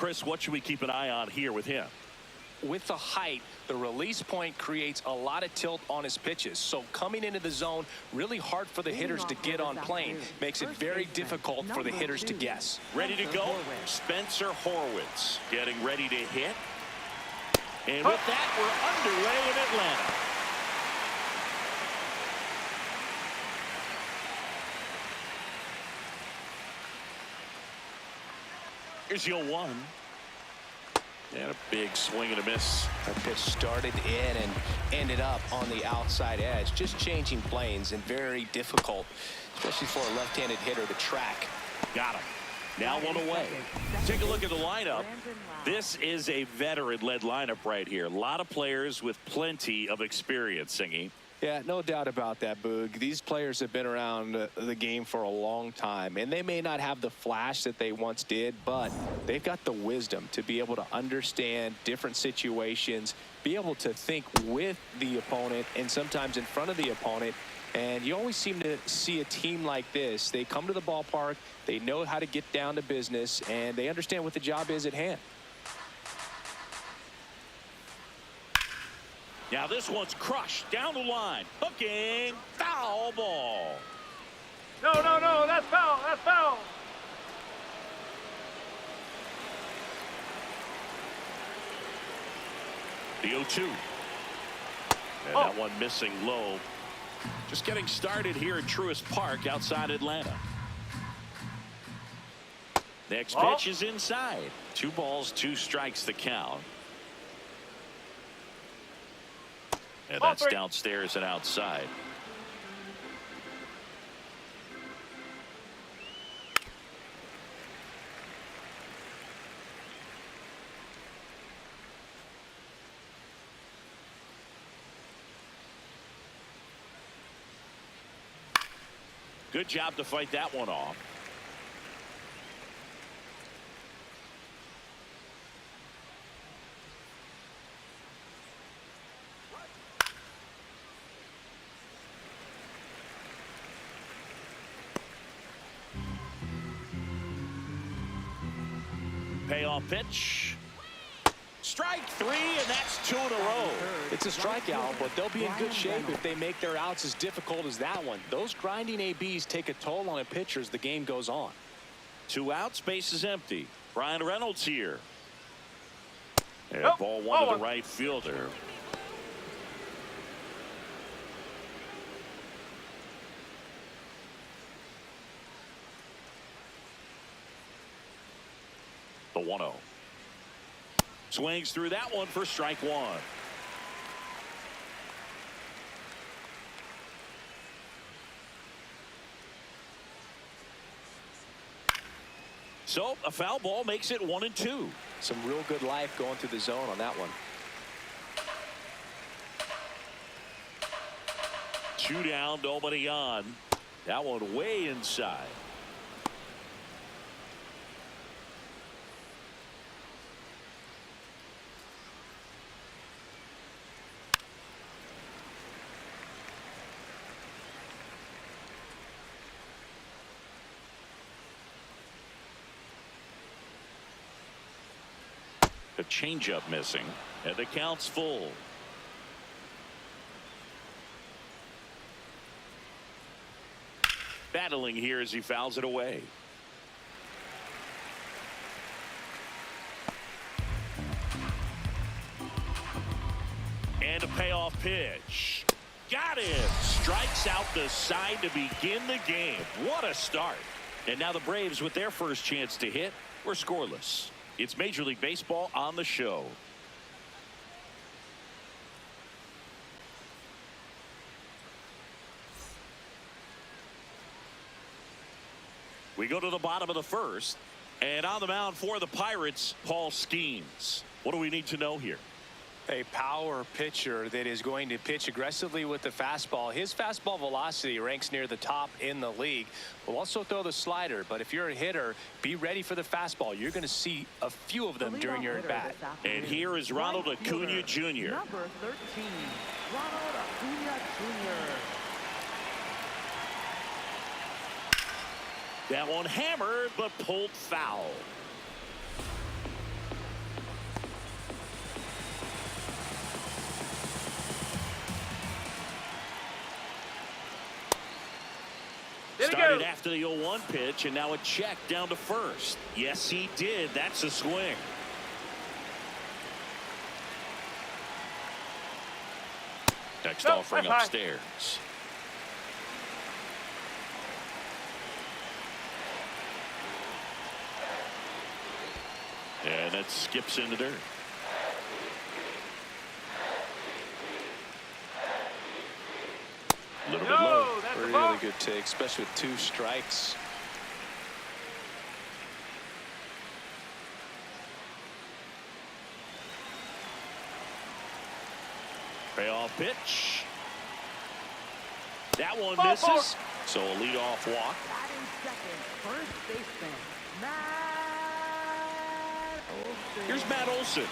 Chris, what should we keep an eye on here with him? With the height, the release point creates a lot of tilt on his pitches. So coming into the zone, really hard for the hitters to get on plane. Makes it very difficult for the hitters to guess. Ready to go, Spencer Horwitz getting ready to hit. And with that, we're underway in Atlanta. Here's 0-1. And a big swing and a miss. That pitch started in and ended up on the outside edge. Just changing planes and very difficult, especially for a left-handed hitter to track. Got him. Now one away. Take a look at the lineup. This is a veteran-led lineup right here. A lot of players with plenty of experience, Singy. Yeah, no doubt about that, Boog. These players have been around the game for a long time, and they may not have the flash that they once did, but they've got the wisdom to be able to understand different situations, be able to think with the opponent and sometimes in front of the opponent. And you always seem to see a team like this. They come to the ballpark, they know how to get down to business, and they understand what the job is at hand. Now this one's crushed down the line. Hooking. Foul ball. No, that's foul. That's foul. The 0-2. And that one missing low. Just getting started here at Truist Park outside Atlanta. Next pitch is inside. 2 balls, 2 strikes the count. And that's downstairs and outside. Good job to fight that one off. Payoff pitch. Strike 3, and that's 2 in a row. It's a strikeout, but they'll be in good shape if they make their outs as difficult as that one. Those grinding ABs take a toll on a pitcher as the game goes on. 2 outs, base is empty. Brian Reynolds here. And ball 1 to the right fielder. The 1-0. Swings through that one for strike 1. So a foul ball makes it 1-2. Some real good life going through the zone on that one. 2 down, nobody on. That one way inside. A changeup missing, and the count's full. Battling here as he fouls it away. And a payoff pitch. Got him. Strikes out the side to begin the game. What a start. And now the Braves, with their first chance to hit, were scoreless. It's Major League Baseball on the show. We go to the bottom of the first, and on the mound for the Pirates, Paul Skeens. What do we need to know here? A power pitcher that is going to pitch aggressively with the fastball. His fastball velocity ranks near the top in the league. Will also throw the slider, but if you're a hitter, be ready for the fastball. You're going to see a few of them during your at-bat. And here is Ronald Acuna Jr. Number 13, Ronald Acuna Jr. That one hammered, but pulled foul. Started after the 0-1 pitch, and now a check down to first. Yes, he did. That's a swing. Next offering upstairs. And that skips in the dirt. A little bit low. Really good take, especially with 2 strikes. Payoff pitch. That one misses. So a leadoff walk. Batting second, first baseman, Matt Olson. Here's Matt Olson.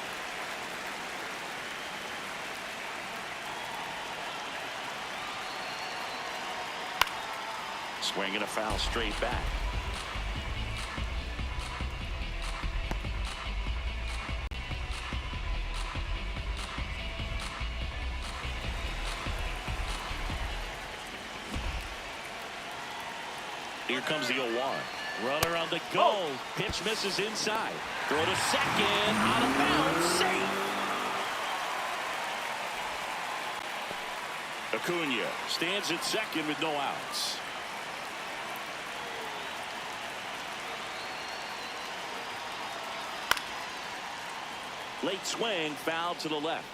Swinging a foul straight back. Here comes the 0-1. Runner on the go. Pitch misses inside. Throw to second. Out of bounds. Safe. Acuna stands at second with no outs. Late swing, foul to the left.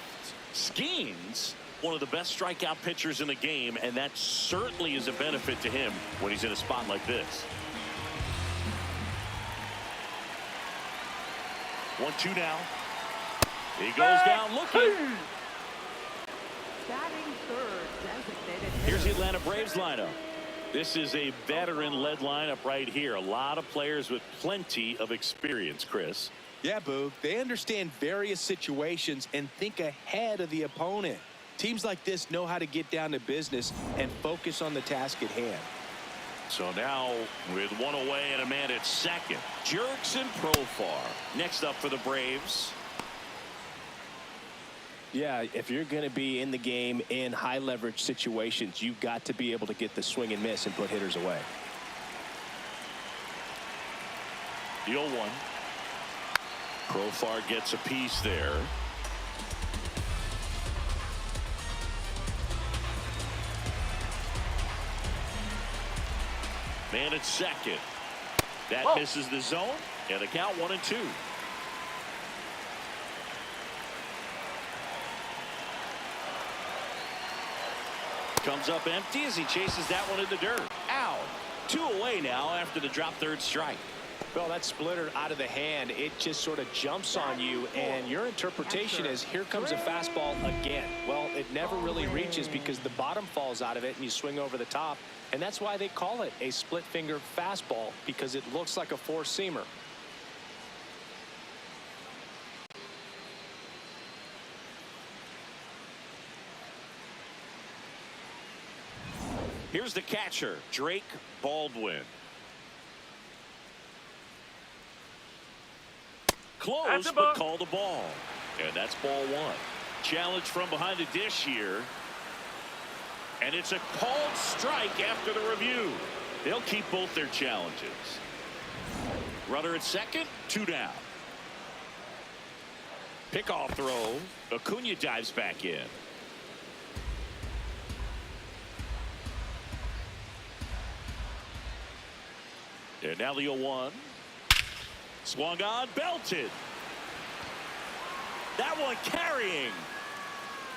Skeens, one of the best strikeout pitchers in the game, and that certainly is a benefit to him when he's in a spot like this. 1-2 now. He goes down looking. Batting third, designated Here's the hitter. Atlanta Braves lineup. This is a veteran-led lineup right here. A lot of players with plenty of experience, Chris. Yeah, Boog. They understand various situations and think ahead of the opponent. Teams like this know how to get down to business and focus on the task at hand. So now with 1 away and a man at second, Jerks and Profar. Next up for the Braves. Yeah, if you're going to be in the game in high leverage situations, you've got to be able to get the swing and miss and put hitters away. The 0-1. Profar gets a piece there. Man at second. That misses the zone, and the count 1-2. Comes up empty as he chases that one in the dirt. Out. 2 away now after the drop third strike. Well, that splitter out of the hand, it just sort of jumps on you, and your interpretation is here comes a fastball again. Well, it never really reaches because the bottom falls out of it and you swing over the top, and that's why they call it a split finger fastball, because it looks like a four-seamer. Here's the catcher, Drake Baldwin. Close, but called the ball. And that's ball 1. Challenge from behind the dish here. And it's a called strike after the review. They'll keep both their challenges. Runner at second, 2 down. Pickoff throw. Acuna dives back in. And now the 0-1. Swung on, belted. That one carrying.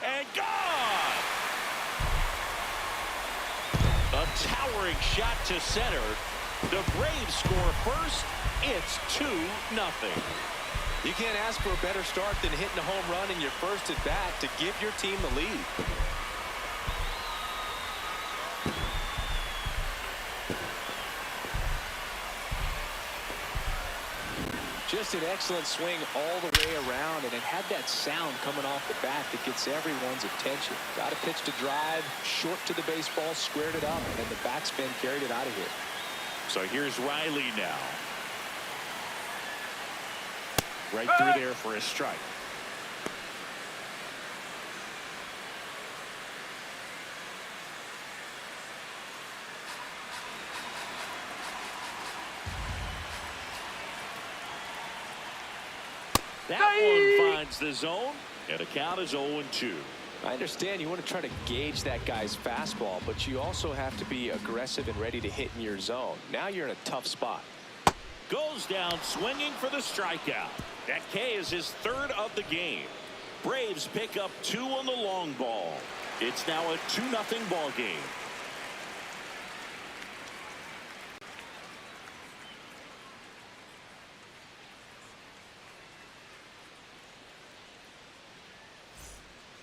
And gone. A towering shot to center. The Braves score first. It's 2-0. You can't ask for a better start than hitting a home run in your first at bat to give your team the lead. Just an excellent swing all the way around, and it had that sound coming off the bat that gets everyone's attention. Got a pitch to drive, short to the baseball, squared it up, and the backspin carried it out of here. So here's Riley now. Right through there for a strike. That one finds the zone, and the count is 0-2. I understand you want to try to gauge that guy's fastball, but you also have to be aggressive and ready to hit in your zone. Now you're in a tough spot. Goes down swinging for the strikeout. That K is his third of the game. Braves pick up 2 on the long ball. It's now a 2-0 ball game.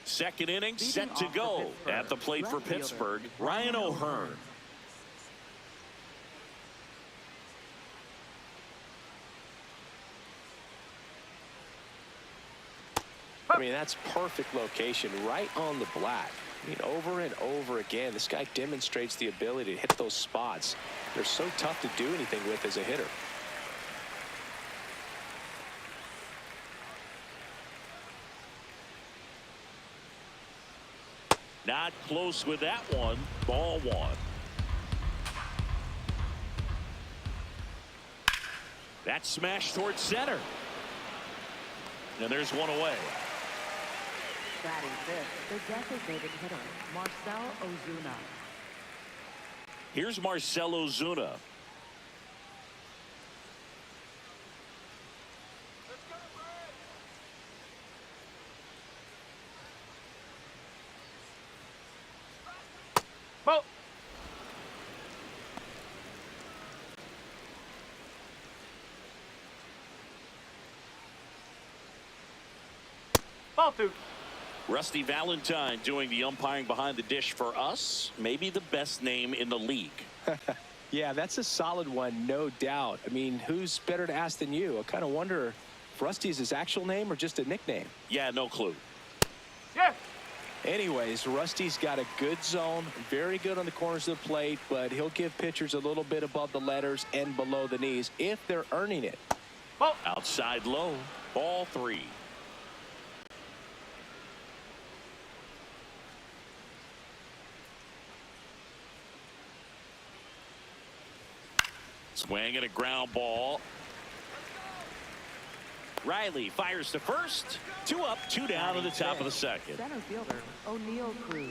Second inning set to go. At the plate for Pittsburgh, Ryan O'Hearn. I mean, that's perfect location right on the black. I mean, over and over again, this guy demonstrates the ability to hit those spots. They're so tough to do anything with as a hitter. Not close with that one. Ball 1. That's smashed towards center. And there's one away. Batting fifth, the designated hitter, Marcell Ozuna. Here's Marcell Ozuna. Ball. Ball 2. Rusty Valentine doing the umpiring behind the dish for us. Maybe the best name in the league. Yeah, that's a solid one, no doubt. I mean, who's better to ask than you? I kind of wonder if Rusty's his actual name or just a nickname. Yeah, no clue. Yes. Anyways, Rusty's got a good zone, very good on the corners of the plate, but he'll give pitchers a little bit above the letters and below the knees if they're earning it. Ball. Outside low. Ball 3. Swing and a ground ball. Riley fires to first. 2 up, 2 down to the top of the second. Center fielder, O'Neal Cruz.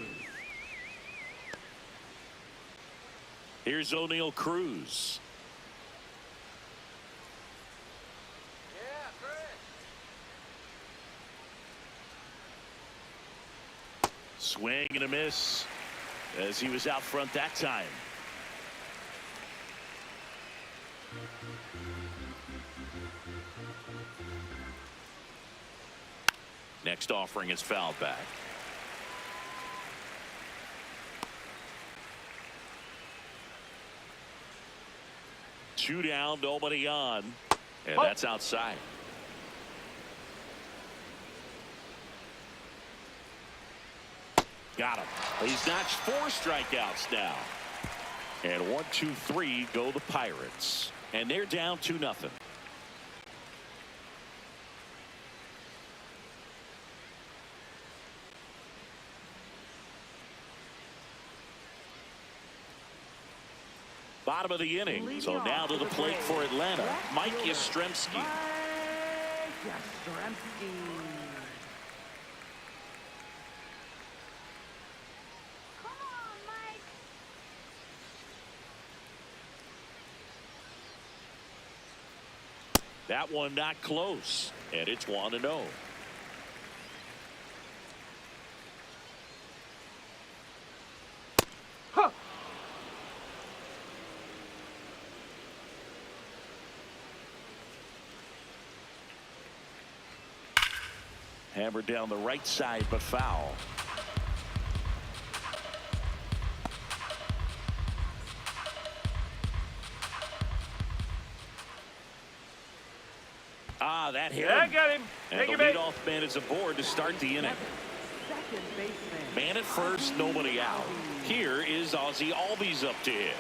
Here's O'Neal Cruz. Swing and a miss as he was out front that time. Next offering is fouled back. Two down, nobody on, and that's outside. Got him. He's notched 4 strikeouts now. And 1, 2, 3 go the Pirates. And they're down 2-0. Bottom of the inning. So now to the plate for Atlanta, Mike Yastrzemski. Yastrzemski. That one not close, and it's 1-0. Huh. Hammered down the right side, but foul. Ah, that hit Yeah, I him. got him. And Take the your bait. leadoff man is aboard to start the inning. Second baseman. Man at first, nobody out. Here is Ozzie Albies up to hit.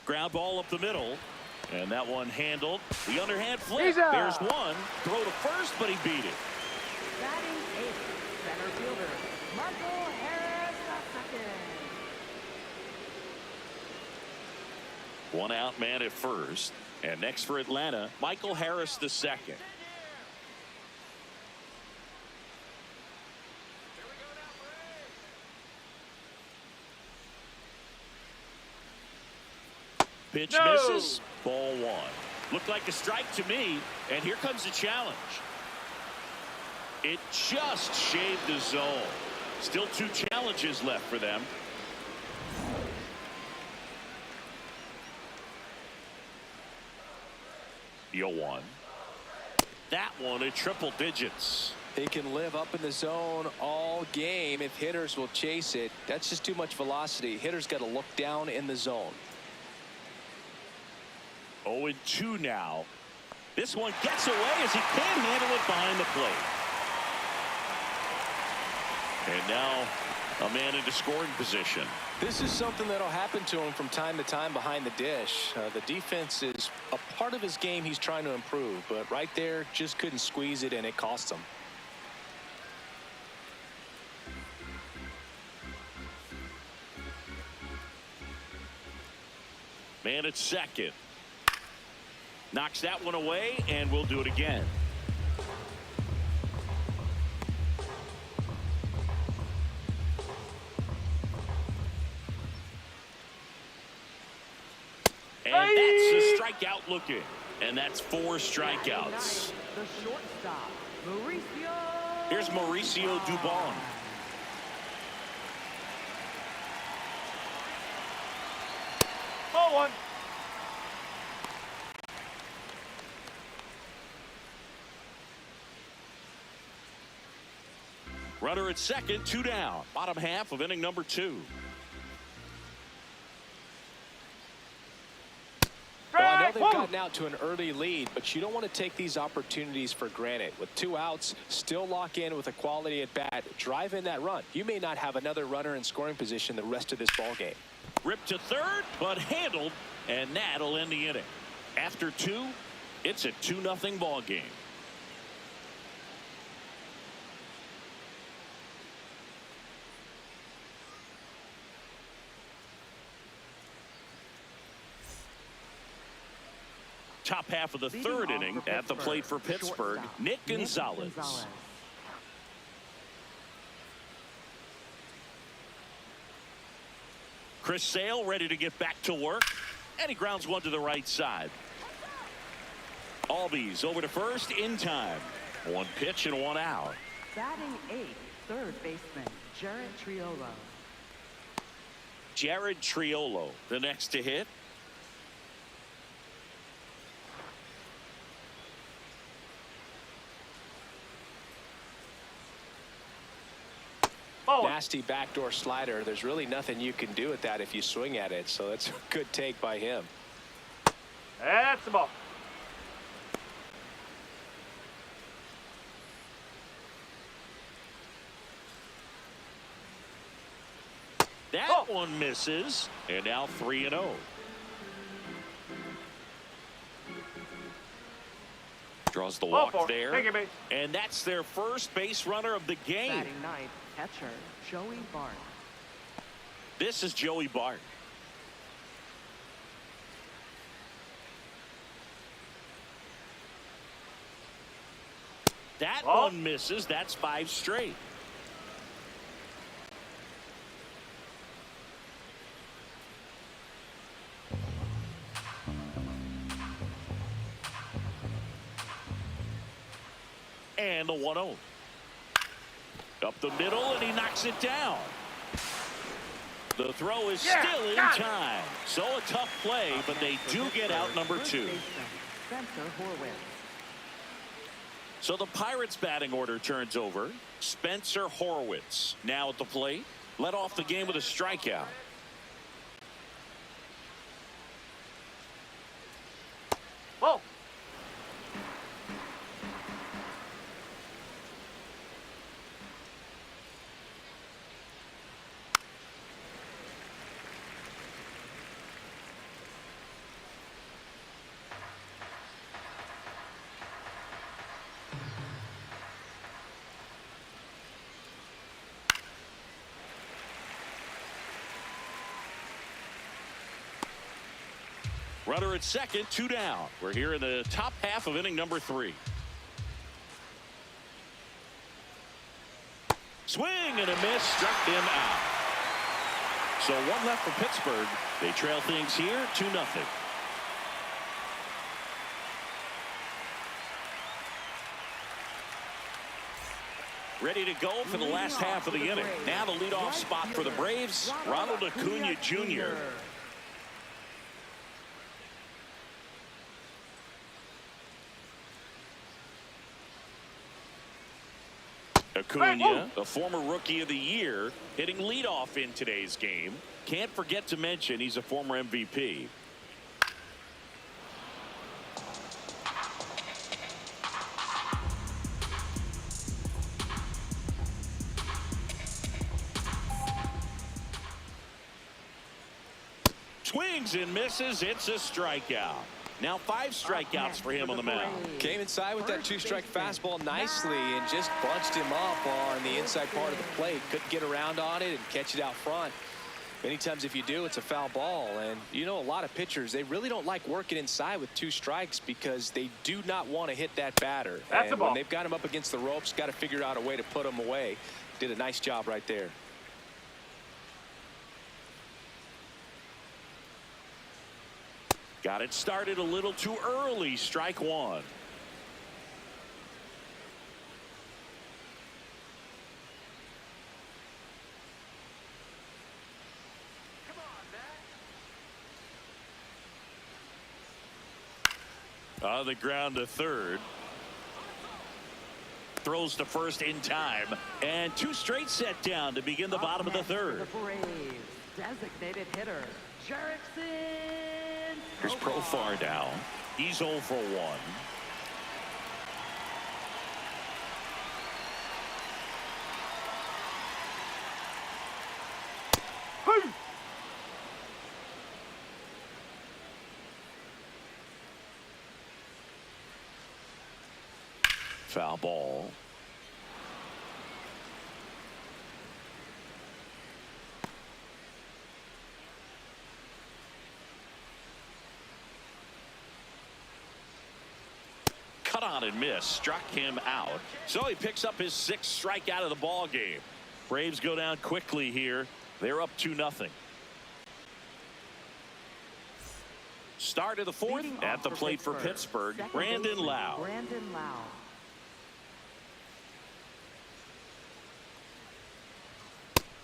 Ground ball up the middle. And that one handled. The underhand flip. He's out. There's one. Throw to first, but he beat it. Batting eighth, center fielder, Michael Harris II. One out man at first. And next for Atlanta, Michael Harris II. Pitch misses. Ball one. Looked like a strike to me. And here comes the challenge. It just shaved the zone. Still 2 challenges left for them. Deal one. That one at triple digits. He can live up in the zone all game if hitters will chase it. That's just too much velocity. Hitters got to look down in the zone. 0-2 now. This one gets away as he can't handle it behind the plate. And now a man into scoring position. This is something that'll happen to him from time to time behind the dish. The defense is a part of his game he's trying to improve, but right there just couldn't squeeze it, and it cost him. Man at second. Knocks that one away, and we'll do it again. And that's a strikeout looking. And that's 4 strikeouts. The shortstop, Mauricio. Here's Mauricio Dubon. Ball one. Runner at second, 2 down. Bottom half of inning number 2. Well, I know they've gotten out to an early lead, but you don't want to take these opportunities for granted. With 2 outs, still lock in with a quality at bat. Drive in that run. You may not have another runner in scoring position the rest of this ball game. Ripped to third, but handled, and that'll end the inning. After 2, it's a 2-0 ball game. Top half of the third inning at the plate for Pittsburgh, Nick Gonzalez. Chris Sale ready to get back to work, and he grounds one to the right side. Albies over to first in time. 1 pitch and 1 out. Batting eighth, third baseman, Jared Triolo. Jared Triolo, the next to hit. Nasty backdoor slider. There's really nothing you can do with that if you swing at it, so that's a good take by him. That's the ball. That one misses, and now 3-0. Draws the walk there, and that's their first base runner of the game. Batting ninth, catcher, Joey Bart. This is Joey Bart. That one misses. That's 5 straight. And the 1-0. Up the middle, and he knocks it down. The throw is still in time. So a tough play, but they do get out number 2. So the Pirates batting order turns over. Spencer Horwitz now at the plate. Led off the game with a strikeout. Whoa. Runner at second, 2 down. We're here in the top half of inning number 3. Swing and a miss, struck him out. So 1 left for Pittsburgh. They trail things here 2-0. Ready to go for the last half of the inning. Now the leadoff spot for the Braves, Ronald Acuna Jr. Acuna, the former Rookie of the Year, hitting leadoff in today's game. Can't forget to mention he's a former MVP. Swings and misses. It's a strikeout. Now 5 strikeouts for him on the mound. Came inside with that 2-strike fastball nicely and just bunched him up on the inside part of the plate. Couldn't get around on it and catch it out front. Many times if you do, it's a foul ball. And you know, a lot of pitchers, they really don't like working inside with 2 strikes because they do not want to hit that batter. That's a ball. When they've got him up against the ropes, got to figure out a way to put him away. Did a nice job right there. Got it started a little too early. Strike 1. On the ground to third. Throws to first in time. And 2 straight set down to begin the bottom of the third. The Braves, designated hitter, Jerickson. Here's Profar down. He's 0 for 1. Foul ball. Cut on and miss, struck him out. So he picks up his 6th strikeout of the ball game. Braves go down quickly here. They're up 2-0. Start of the 4th. Leading At off the plate for Pittsburgh, second Brandon baseman, Lau. Brandon Lau.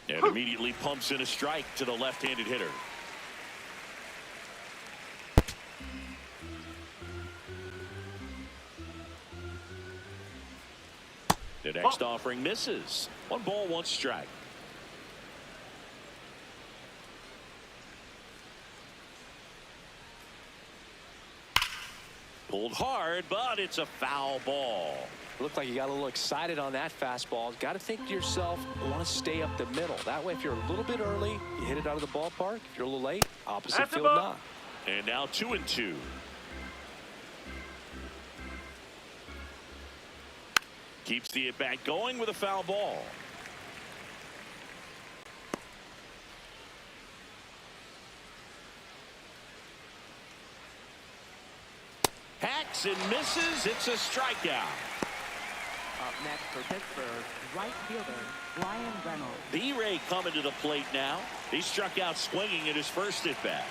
And immediately pumps in a strike to the left-handed hitter. The next offering misses. 1 ball, 1 strike. Pulled hard, but it's a foul ball. Looked like you got a little excited on that fastball. Got to think to yourself, I want to stay up the middle. That way, if you're a little bit early, you hit it out of the ballpark. If you're a little late, opposite That's field a ball. not. And now 2-2. Keeps the at-bat going with a foul ball. Hacks and misses. It's a strikeout. Up next for Pittsburgh, right fielder, Brian Reynolds. B-Ray coming to the plate now. He struck out swinging at his first at-bat.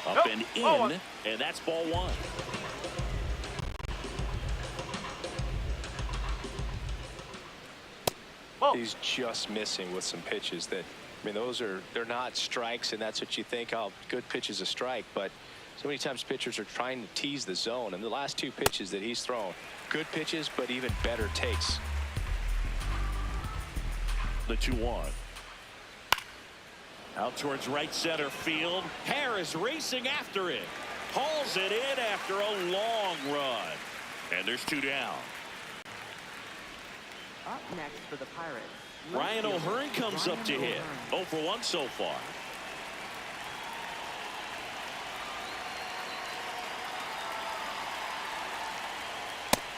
Up and in, and that's ball 1. He's just missing with some pitches that, I mean, they're not strikes, and that's what you think, oh, good pitch is a strike. But so many times pitchers are trying to tease the zone, and the last 2 pitches that he's thrown, good pitches, but even better takes. The 2-1. Out towards right center field. Harris racing after it. Hauls it in after a long run. And there's 2 down. Up next for the Pirates, Ryan O'Hearn comes up to hit. 0 for 1 so far.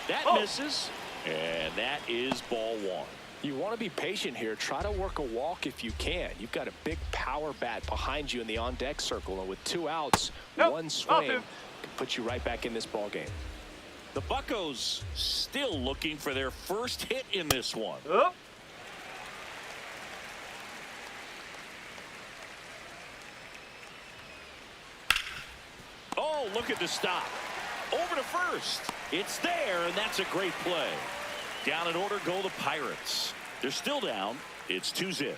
That misses. And that is ball one. You want to be patient here. Try to work a walk if you can. You've got a big power bat behind you in the on-deck circle, and with 2 outs, one swing can put you right back in this ball game. The Buccos still looking for their first hit in this one. Oh, look at the stop. Over to first. It's there, and that's a great play. Down in order go the Pirates. They're still down. It's 2-0.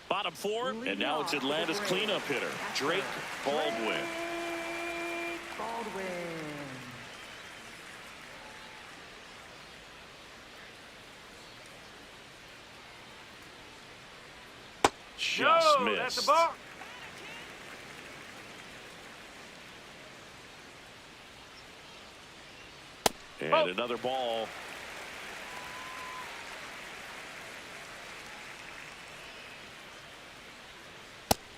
Bottom 4, and now it's Atlanta's cleanup hitter, Drake Baldwin. Just missed. That's a ball. And another ball.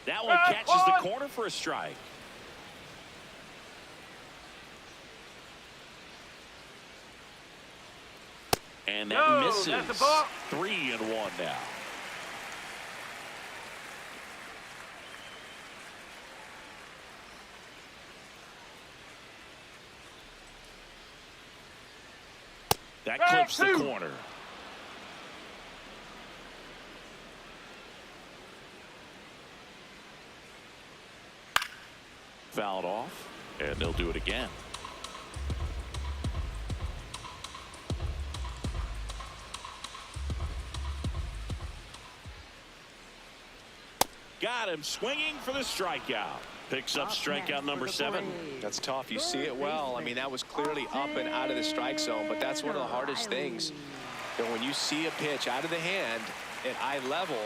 That one catches the corner for a strike. And that misses. That's a ball. 3-1 now. That clips the corner. Fouled off, and they'll do it again. Got him swinging for the strikeout. Picks up strikeout number 7. That's tough. You see it well. I mean, that was clearly up and out of the strike zone, but that's one of the hardest things. And when you see a pitch out of the hand at eye level,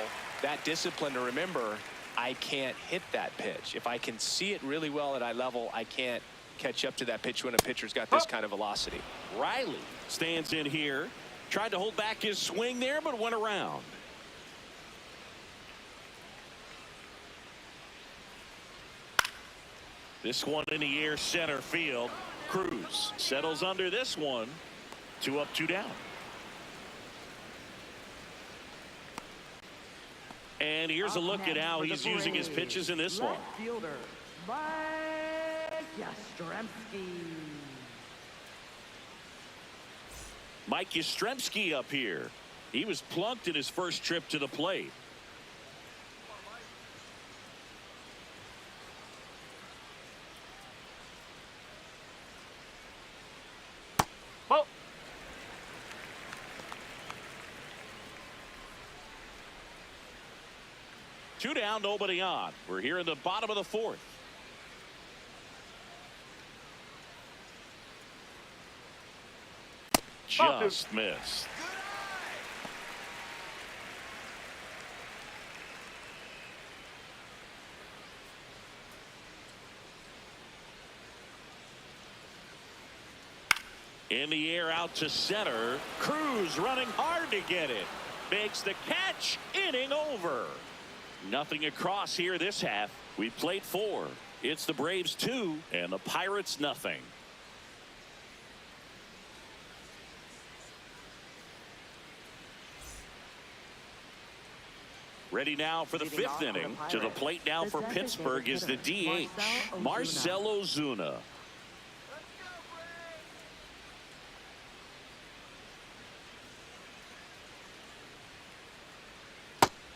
that discipline to remember, I can't hit that pitch. If I can see it really well at eye level, I can't catch up to that pitch when a pitcher's got this kind of velocity. Riley stands in here. Tried to hold back his swing there, but went around. This one in the air, center field. Cruz settles under this one. 2 up, 2 down. And here's a look at how he's using his pitches in this one. Fielder, Mike Yastrzemski. Mike Yastrzemski up here. He was plunked in his first trip to the plate. Oh. Two down, nobody on. We're here in the bottom of the 4th. Just missed. In the air out to center. Cruz running hard to get it. Makes the catch. Inning over. Nothing across here this half. We played 4. It's the Braves 2 and the Pirates nothing. Ready now for the 5th inning. To the plate now for Pittsburgh is the DH, Marcell Ozuna.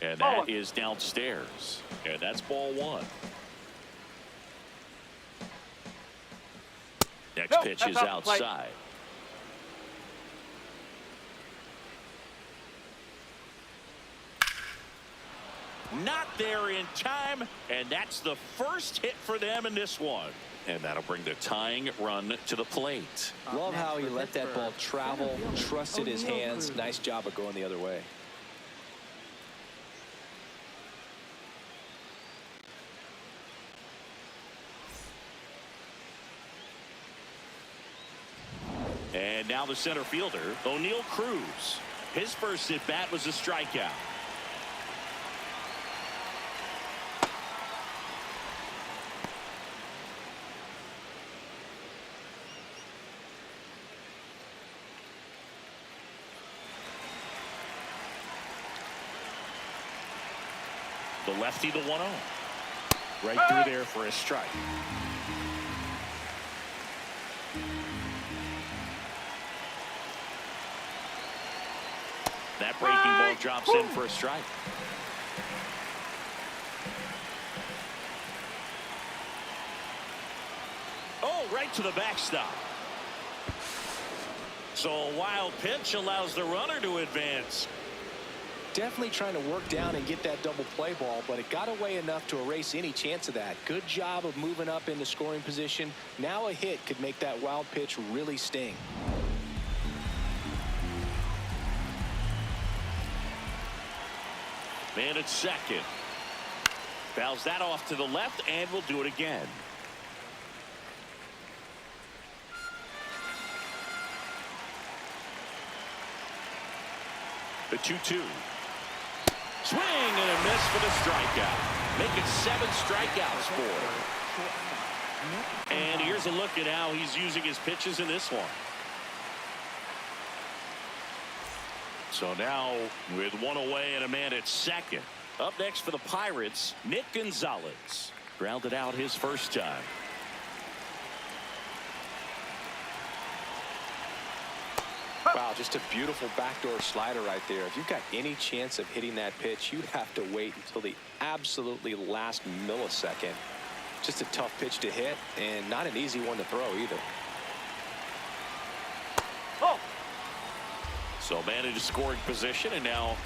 And that is downstairs. And that's ball 1. Next pitch is outside. Not there in time, and that's the first hit for them in this one. And that'll bring the tying run to the plate. Love how he let that ball travel, trusted his hands. Nice job of going the other way. And now the center fielder, O'Neal Cruz. His first at bat was a strikeout. lefty, the 1-0. Right through there for a strike. That breaking ball drops in for a strike. Oh, right to the backstop. So a wild pitch allows the runner to advance. Definitely trying to work down and get that double play ball, but it got away enough to erase any chance of that. Good job of moving up into scoring position. Now a hit could make that wild pitch really sting. Man at second. Fouls that off to the left, and will do it again. The 2-2. Swing and a miss for the strikeout. Make it 7 strikeouts for him. And here's a look at how he's using his pitches in this one. So now with 1 away and a man at second. Up next for the Pirates, Nick Gonzalez. Grounded out his first time. Wow, just a beautiful backdoor slider right there. If you've got any chance of hitting that pitch, you have to wait until the absolutely last millisecond. Just a tough pitch to hit, and not an easy one to throw either. Oh. So man into scoring position, and now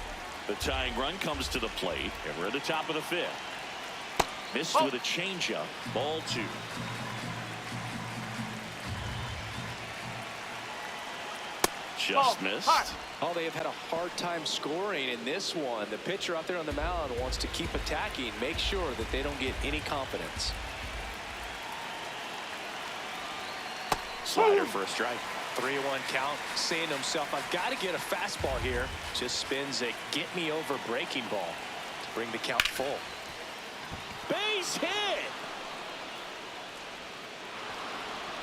the tying run comes to the plate, and we're at the top of the 5th. Missed with a changeup. Ball 2. Just missed. Oh, they have had a hard time scoring in this one. The pitcher out there on the mound wants to keep attacking, make sure that they don't get any confidence. Slider for a strike. 3-1 count, saying to himself, I've got to get a fastball here. Just spins a get me over breaking ball to bring the count full. Base hit.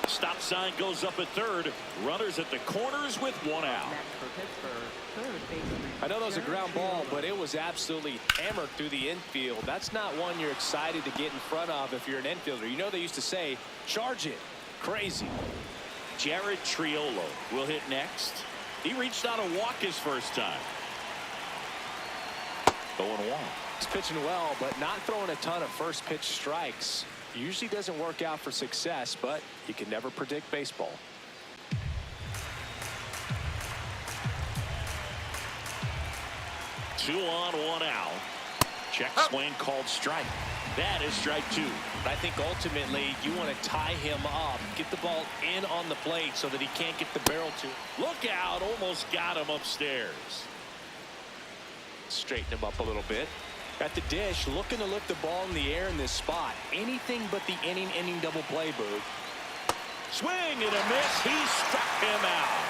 Stop sign goes up at third. Runners at the corners with 1 out. Next for Pittsburgh, third baseman. I know that was a ground ball, but it was absolutely hammered through the infield. That's not one you're excited to get in front of if you're an infielder. You know they used to say, charge it. Crazy. Jared Triolo will hit next. He reached out a walk his first time. 0-1. He's pitching well, but not throwing a ton of first pitch strikes. Usually doesn't work out for success, but you can never predict baseball. Two on, 1 out. Check swing called strike. That is strike 2. But I think ultimately you want to tie him up, get the ball in on the plate so that he can't get the barrel to. Look out, almost got him upstairs. Straighten him up a little bit. At the dish, looking to lift the ball in the air in this spot. Anything but the inning double play, Boog. Swing and a miss. He struck him out.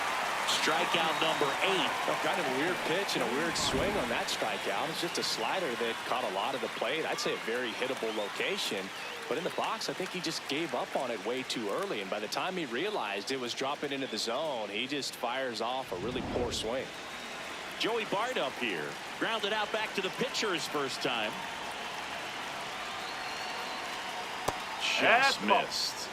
Strikeout number 8. Oh, kind of a weird pitch and a weird swing on that strikeout. It's just a slider that caught a lot of the plate. I'd say a very hittable location. But in the box, I think he just gave up on it way too early. And by the time he realized it was dropping into the zone, he just fires off a really poor swing. Joey Bart up here. Grounded out back to the pitcher his first time. Just missed.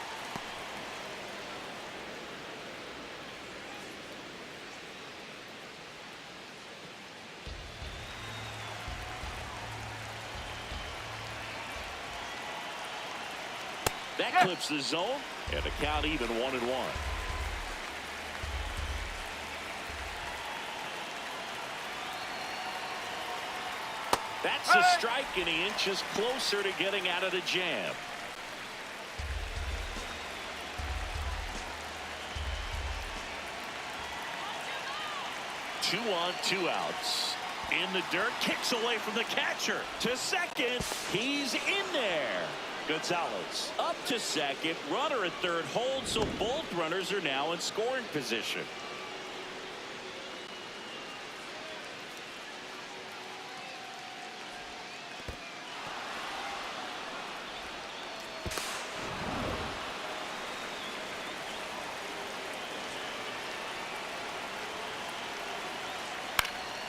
That clips the zone, and the count even 1-1. That's a strike, and he inches closer to getting out of the jam. Two on, 2 outs. In the dirt, kicks away from the catcher. To second, he's in there. Gonzalez up to second. Runner at third holds, so both runners are now in scoring position.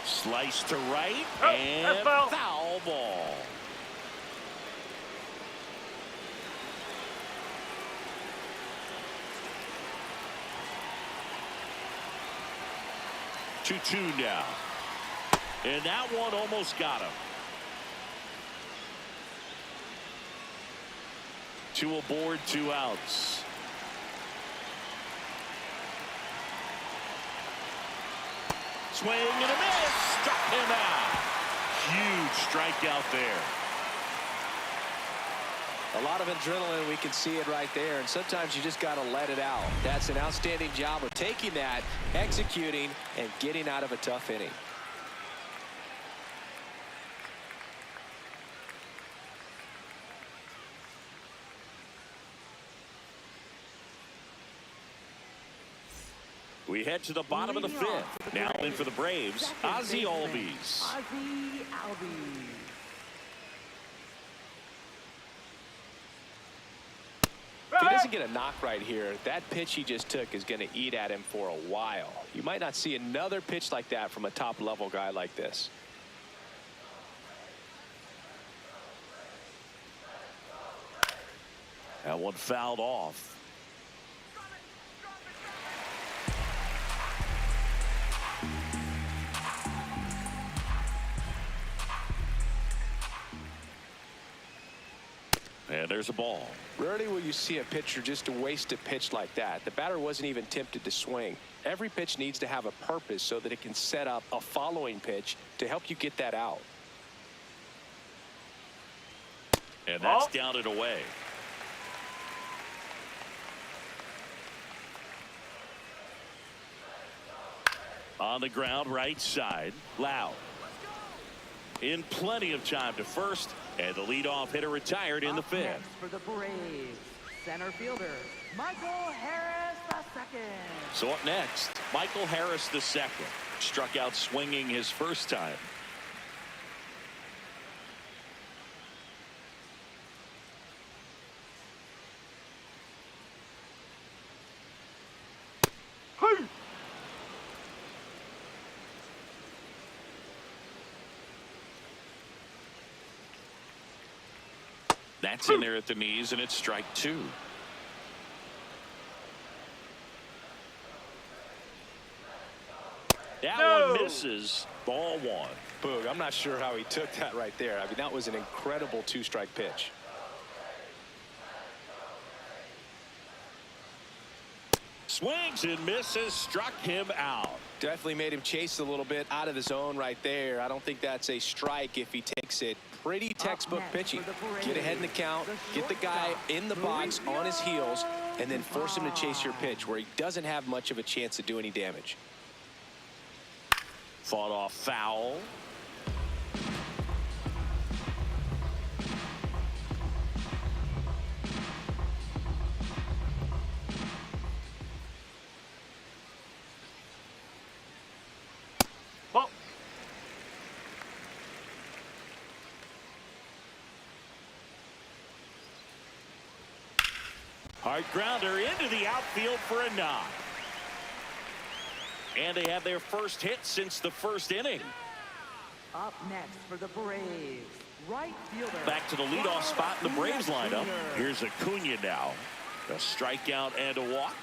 Slice to right, and foul ball. 2-2 now. And that one almost got him. 2 aboard, 2 outs. Swing and a miss. Struck him out. Huge strikeout there. A lot of adrenaline, we can see it right there, and sometimes you just got to let it out. That's an outstanding job of taking that, executing, and getting out of a tough inning. We head to the bottom of the 5th. Now in for the Braves, Ozzie Albies. Ozzie Albies. If he doesn't get a knock right here, that pitch he just took is going to eat at him for a while. You might not see another pitch like that from a top-level guy like this. That one fouled off. And there's a ball. Rarely will you see a pitcher just waste a pitch like that. The batter wasn't even tempted to swing. Every pitch needs to have a purpose so that it can set up a following pitch to help you get that out. And that's down and away. On the ground, right side, Lau. In plenty of time to first, and the leadoff hitter retired in the 5th. Next for the Braves, center fielder Michael Harris II. So up next, Michael Harris II. Struck out swinging his first time. That's in there at the knees, and it's strike 2. That one misses. Ball 1. Boog, I'm not sure how he took that right there. I mean, that was an incredible 2-strike pitch. Swings and misses. Struck him out. Definitely made him chase a little bit out of the zone right there. I don't think that's a strike if he takes it. Pretty textbook pitching. Get ahead in the count, get the guy in the box on his heels, and then force him to chase your pitch where he doesn't have much of a chance to do any damage. Fought off foul. Hard grounder into the outfield for a knock. And they have their first hit since the first inning. Up next for the Braves, right fielder. Back to the leadoff spot in the Braves lineup. Here's Acuna now. A strikeout and a walk.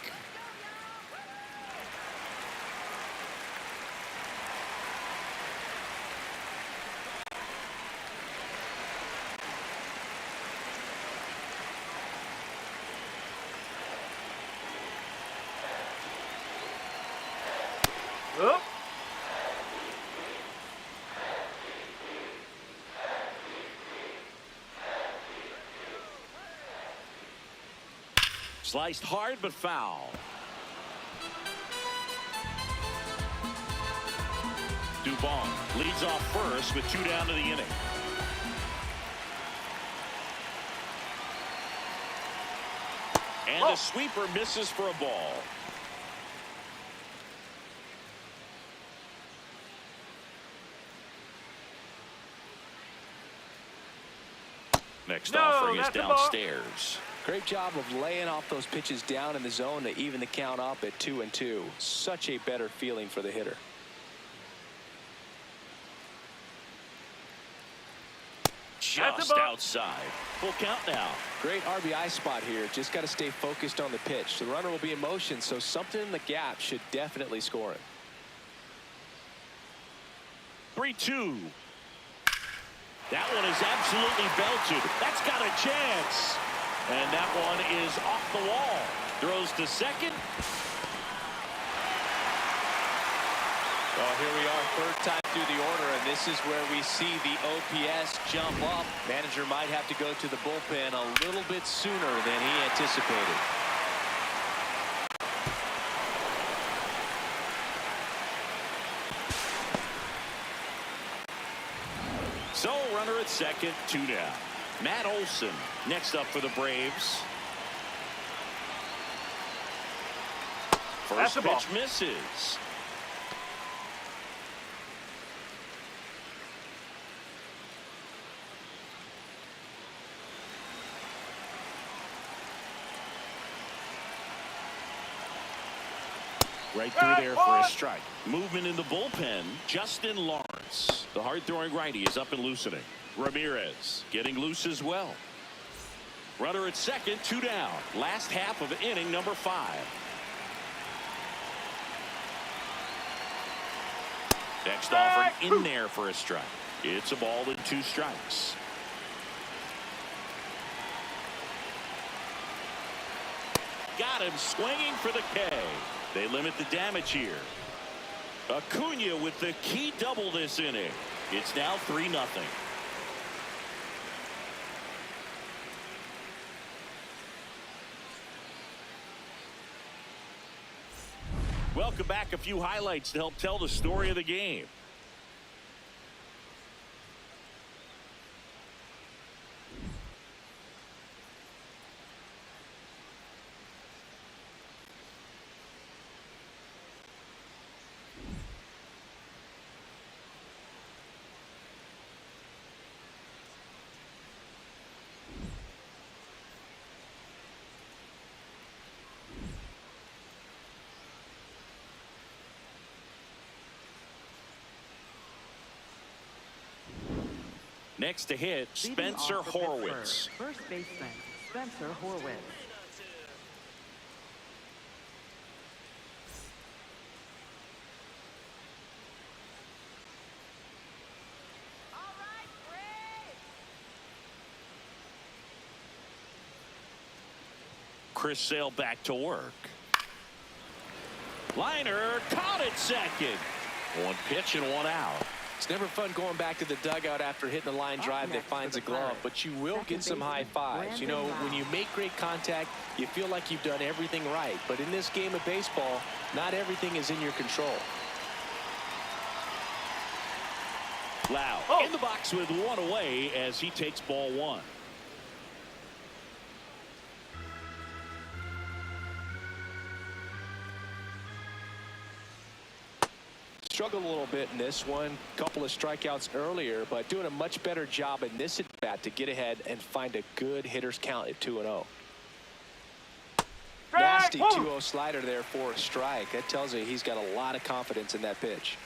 Sliced hard but foul. Dubon leads off first with 2 down to the inning. And a sweeper misses for a ball. Next offering is downstairs. Great job of laying off those pitches down in the zone to even the count up at 2-2. Such a better feeling for the hitter. Just outside. Full count now. Great RBI spot here. Just got to stay focused on the pitch. The runner will be in motion, so something in the gap should definitely score it. 3-2. That one is absolutely belted. That's got a chance. And that one is off the wall. Throws to second. Well, here we are, third time through the order, and this is where we see the OPS jump up. Manager might have to go to the bullpen a little bit sooner than he anticipated. So, runner at second, 2 down. Matt Olson next up for the Braves. First pitch misses. Right through there for a strike. Movement in the bullpen. Justin Lawrence. The hard-throwing righty is up and loosening. Ramirez getting loose as well. Runner at second, 2 down. Last half of inning number 5. Next offer in there for a strike. It's a ball and 2 strikes. Got him swinging for the K. They limit the damage here. Acuna with the key double this inning. It's now 3-0. Welcome back. A few highlights to help tell the story of the game. Next to hit, Spencer Horwitz. First baseman, Spencer Horwitz. Chris Sale back to work. Liner caught at second. 1 pitch and 1 out. It's never fun going back to the dugout after hitting a line drive that finds a glove, but you will get some high fives. You know, when you make great contact, you feel like you've done everything right. But in this game of baseball, not everything is in your control. Lau in the box with 1 away as he takes ball 1. Struggled a little bit in this one. Couple of strikeouts earlier, but doing a much better job in this at bat to get ahead and find a good hitter's count at 2-0. Nasty 2-0 slider there for a strike. That tells you he's got a lot of confidence in that pitch.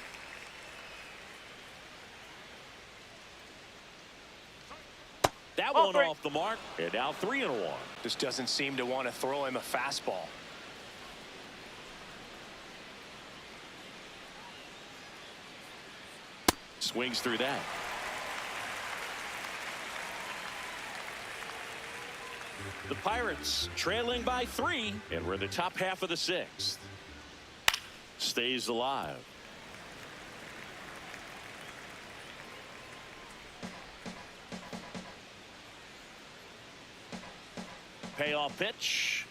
That one off the mark, and now 3-1. Just doesn't seem to want to throw him a fastball. Swings through that. The Pirates trailing by 3, and we're in the top half of the 6th. Stays alive. Payoff pitch.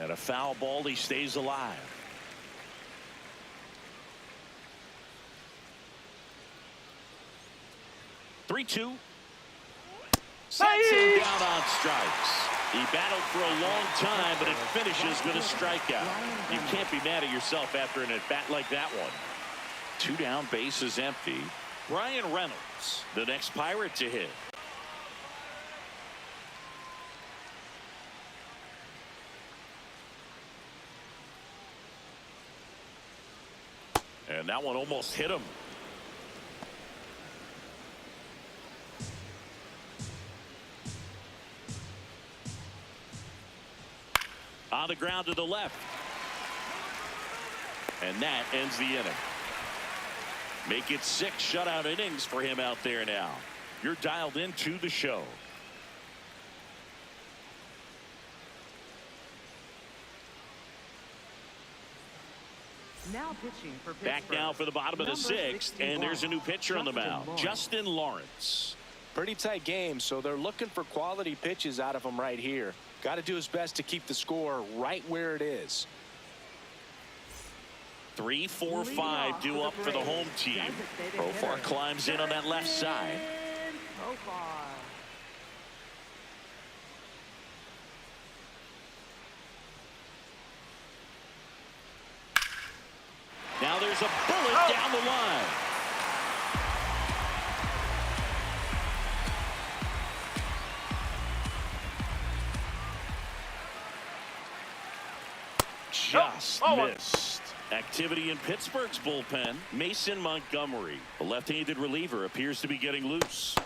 And a foul ball. He stays alive. Three-two. Sets him down on strikes. He battled for a long time, but it finishes with a strikeout. You can't be mad at yourself after an at-bat like that one. 2 down, base is empty. Brian Reynolds, the next Pirate to hit. And that one almost hit him. On the ground to the left. And that ends the inning. Make it 6 shutout innings for him out there now. You're dialed into the show. Now pitching for Back Pittsburgh. now for the bottom of the Number 6th, 61, and there's a new pitcher on the Justin mound. Lawrence. Justin Lawrence. Pretty tight game, so they're looking for quality pitches out of him right here. Got to do his best to keep the score right where it is. 3, 4, 5 due up for the home team. Profar climbs in on that left side. Profar. Now there's a bullet down the line. Just missed. Activity in Pittsburgh's bullpen. Mason Montgomery, a left-handed reliever, appears to be getting loose.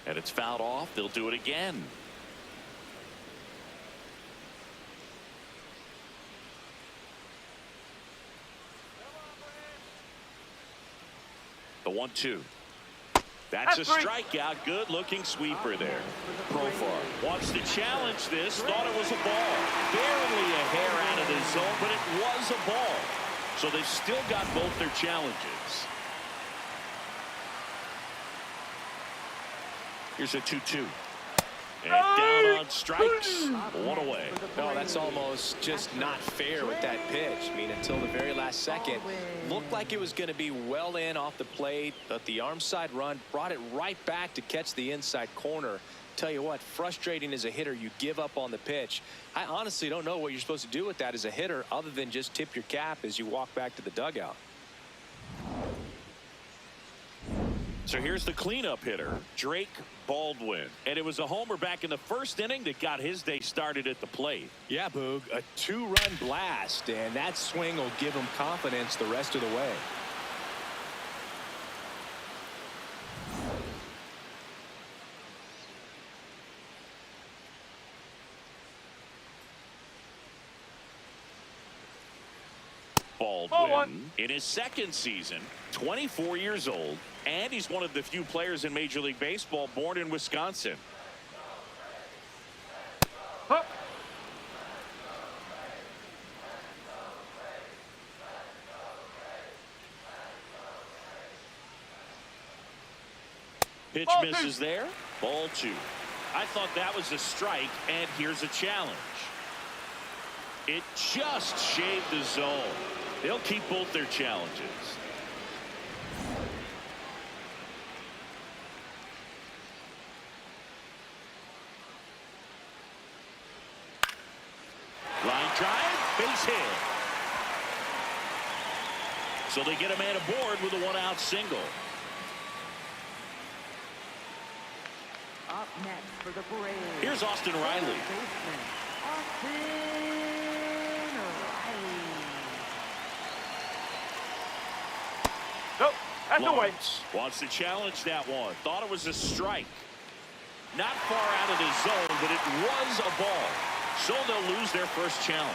And it's fouled off. They'll do it again. The 1-2. That's a strikeout. Good looking sweeper there. Profar wants to challenge this. Thought it was a ball. Barely a hair out of the zone, but it was a ball. So they've still got both their challenges. Here's a 2-2. And down on strikes. 1 away. No, that's almost just not fair with that pitch. I mean, until the very last second, looked like it was going to be well in off the plate, but the arm side run brought it right back to catch the inside corner. Tell you what, frustrating as a hitter, you give up on the pitch. I honestly don't know what you're supposed to do with that as a hitter other than just tip your cap as you walk back to the dugout. So here's the cleanup hitter, Drake Baldwin. And it was a homer back in the first inning that got his day started at the plate. Yeah, Boog, a 2-run blast, and that swing will give him confidence the rest of the way. Baldwin in his second season, 24 years old, and he's one of the few players in Major League Baseball born in Wisconsin. Pitch misses there. Ball 2. I thought that was a strike, and here's a challenge. It just shaved the zone. They'll keep both their challenges. Line drive, base hit. So they get a man aboard with a 1-out single. Up next for the Braves. Here's Austin Riley. Baseman, Austin Riley. Nope, that's away. Lawrence wants to challenge that one. Thought it was a strike. Not far out of the zone, but it was a ball. So they'll lose their first challenge.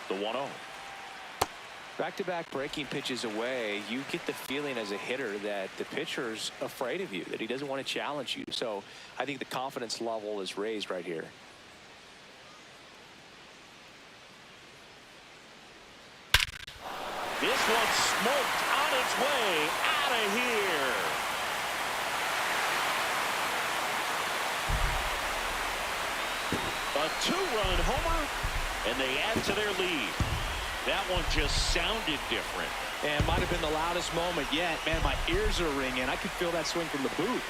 The 1-0. Back-to-back breaking pitches away, you get the feeling as a hitter that the pitcher's afraid of you, that he doesn't want to challenge you. So I think the confidence level is raised right here. This one's smoked on its way out of here. A 2-run homer, and they add to their lead. That one just sounded different. And might have been the loudest moment yet. Man, my ears are ringing. I could feel that swing from the booth.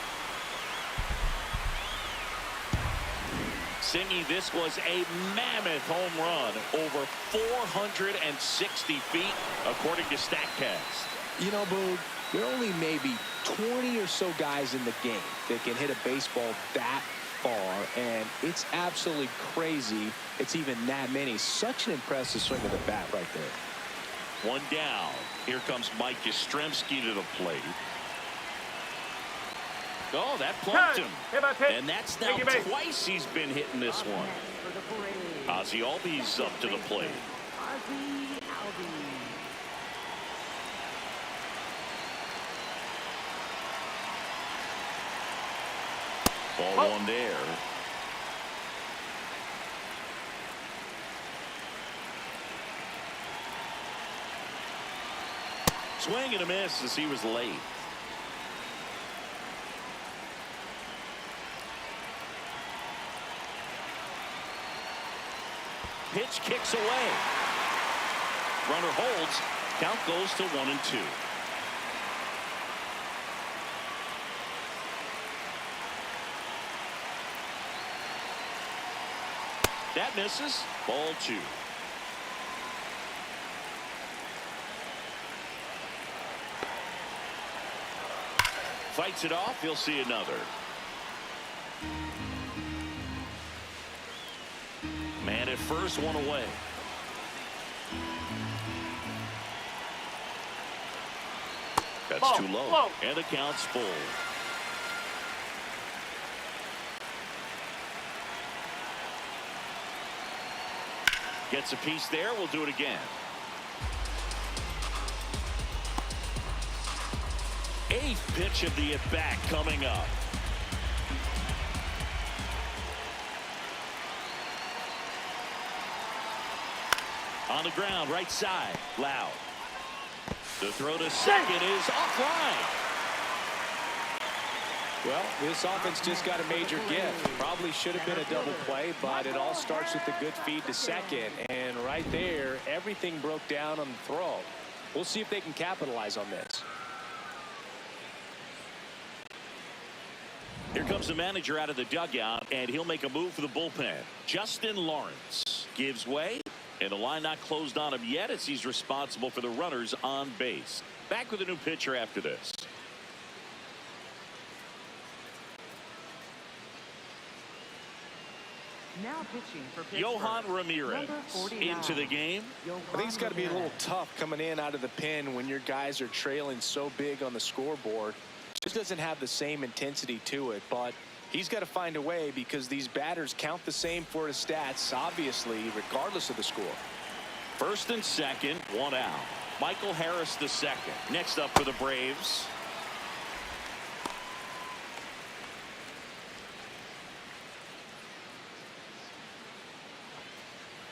Singy, this was a mammoth home run over 460 feet, according to StatCast. You know, Boog, there are only maybe 20 or so guys in the game that can hit a baseball that far, and it's absolutely crazy it's even that many. Such an impressive swing of the bat right there. One down. Here comes Mike Yastrzemski to the plate. Oh, that plunked him. And that's now twice he's been hitting this one. Ozzie Albies up to the plate. Ball one there. Swing and a miss as he was late. Pitch kicks away. Runner holds. Count goes to 1-2. That misses. Ball 2. Fights it off. He'll see another. Man at first, one away. That's too low. And the count's full. Gets a piece there. We'll do it again. Eighth pitch of the at-bat coming up. On the ground, right side. Loud. The throw to second is offline. Well, this offense just got a major gift. Probably should have been a double play, but it all starts with the good feed to second. And right there, everything broke down on the throw. We'll see if they can capitalize on this. Here comes the manager out of the dugout, and he'll make a move for the bullpen. Justin Lawrence gives way, and the line not closed on him yet as he's responsible for the runners on base. Back with a new pitcher after this. Now pitching for Pittsburgh. Johan Ramirez into the game. I think it's got to be a little tough coming in out of the pen when your guys are trailing so big on the scoreboard. Just doesn't have the same intensity to it, but he's got to find a way because these batters count the same for his stats, obviously, regardless of the score. First and second, one out. Michael Harris the second. Next up for the Braves.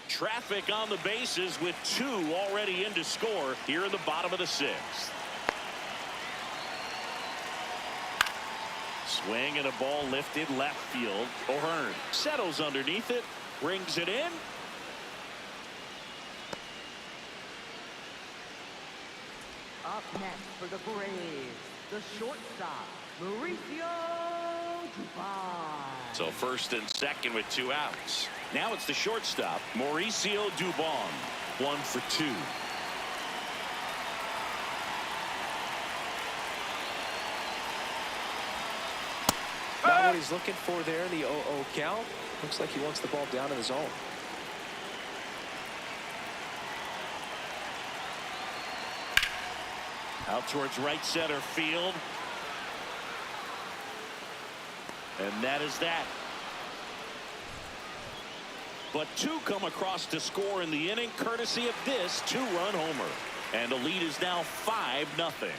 Traffic on the bases with 2 already in to score here in the bottom of the 6th. Swing and a ball lifted left field. O'Hearn settles underneath it, brings it in. Up next for the Braves, the shortstop, Mauricio Dubon. So first and second with 2 outs. Now it's the shortstop, Mauricio Dubon. 1 for 2. Not what he's looking for there in the 0-0 count. Looks like he wants the ball down in his zone. Out towards right center field. And that is that. But 2 come across to score in the inning, courtesy of this 2-run homer. And the lead is now 5-0.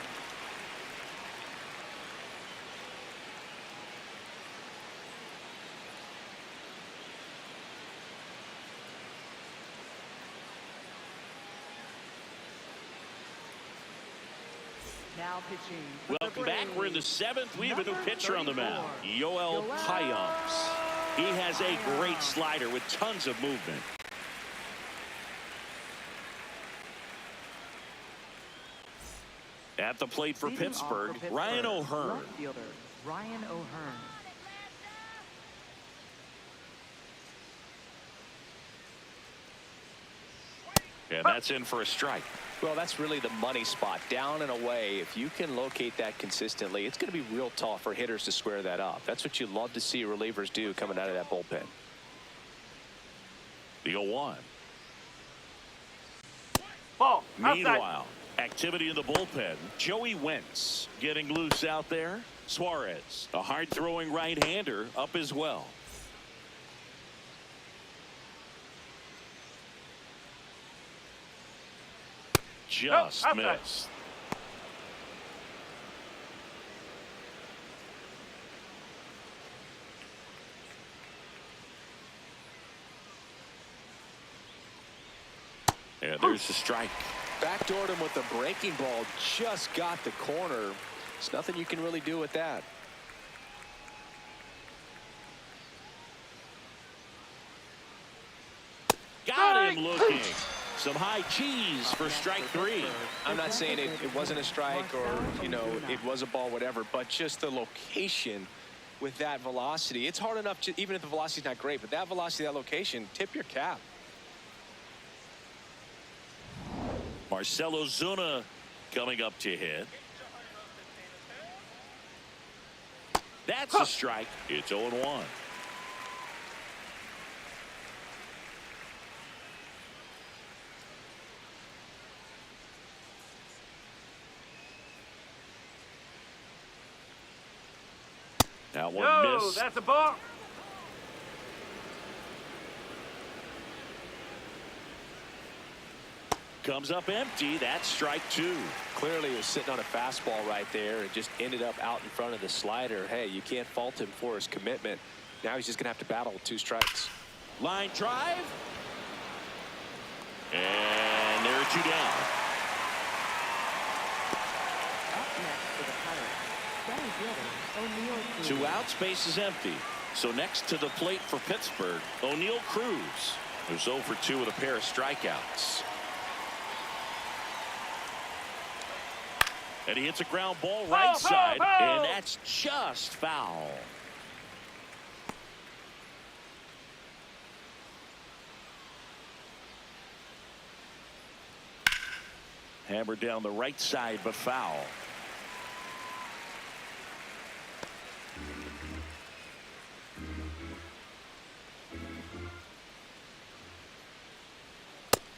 Now pitching for Welcome the back. We're in the Braves, 7th. We have a new number pitcher on the mound, 34, Yoel Payamps. He has a great slider with tons of movement. At the plate for Leading off Pittsburgh, Pittsburgh, Ryan O'Hearn. left fielder Ryan O'Hearn. And that's in for a strike. Well, that's really the money spot. Down and away. If you can locate that consistently, it's going to be real tough for hitters to square that up. That's what you love to see relievers do coming out of that bullpen. The 0-1. Ball. Outside. Meanwhile, activity in the bullpen. Joey Wentz getting loose out there. Suarez, a hard-throwing right-hander, up as well. Just outside. missed. And there's the strike. Backdoored him with the breaking ball. Just got the corner. There's nothing you can really do with that. Got him looking. Some high cheese for strike 3. I'm not saying it wasn't a strike or, you know, it was a ball, whatever, but just the location with that velocity. It's hard enough to, even if the velocity's not great, but that velocity, that location, tip your cap. Marcelo Zuna coming up to hit. That's a strike. It's 0-1. Now one miss. That's a ball. Comes up empty. That's strike 2. Clearly he was sitting on a fastball right there and just ended up out in front of the slider. Hey, you can't fault him for his commitment. Now he's just going to have to battle with 2 strikes. Line drive. And there are 2 down. Up next for the Pirates, center fielder O'Neal Cruz. 2 outs, base is empty. So next to the plate for Pittsburgh, O'Neal Cruz, who's 0 for 2 with a pair of strikeouts. And he hits a ground ball right side, and that's just foul. Hammered down the right side, but foul.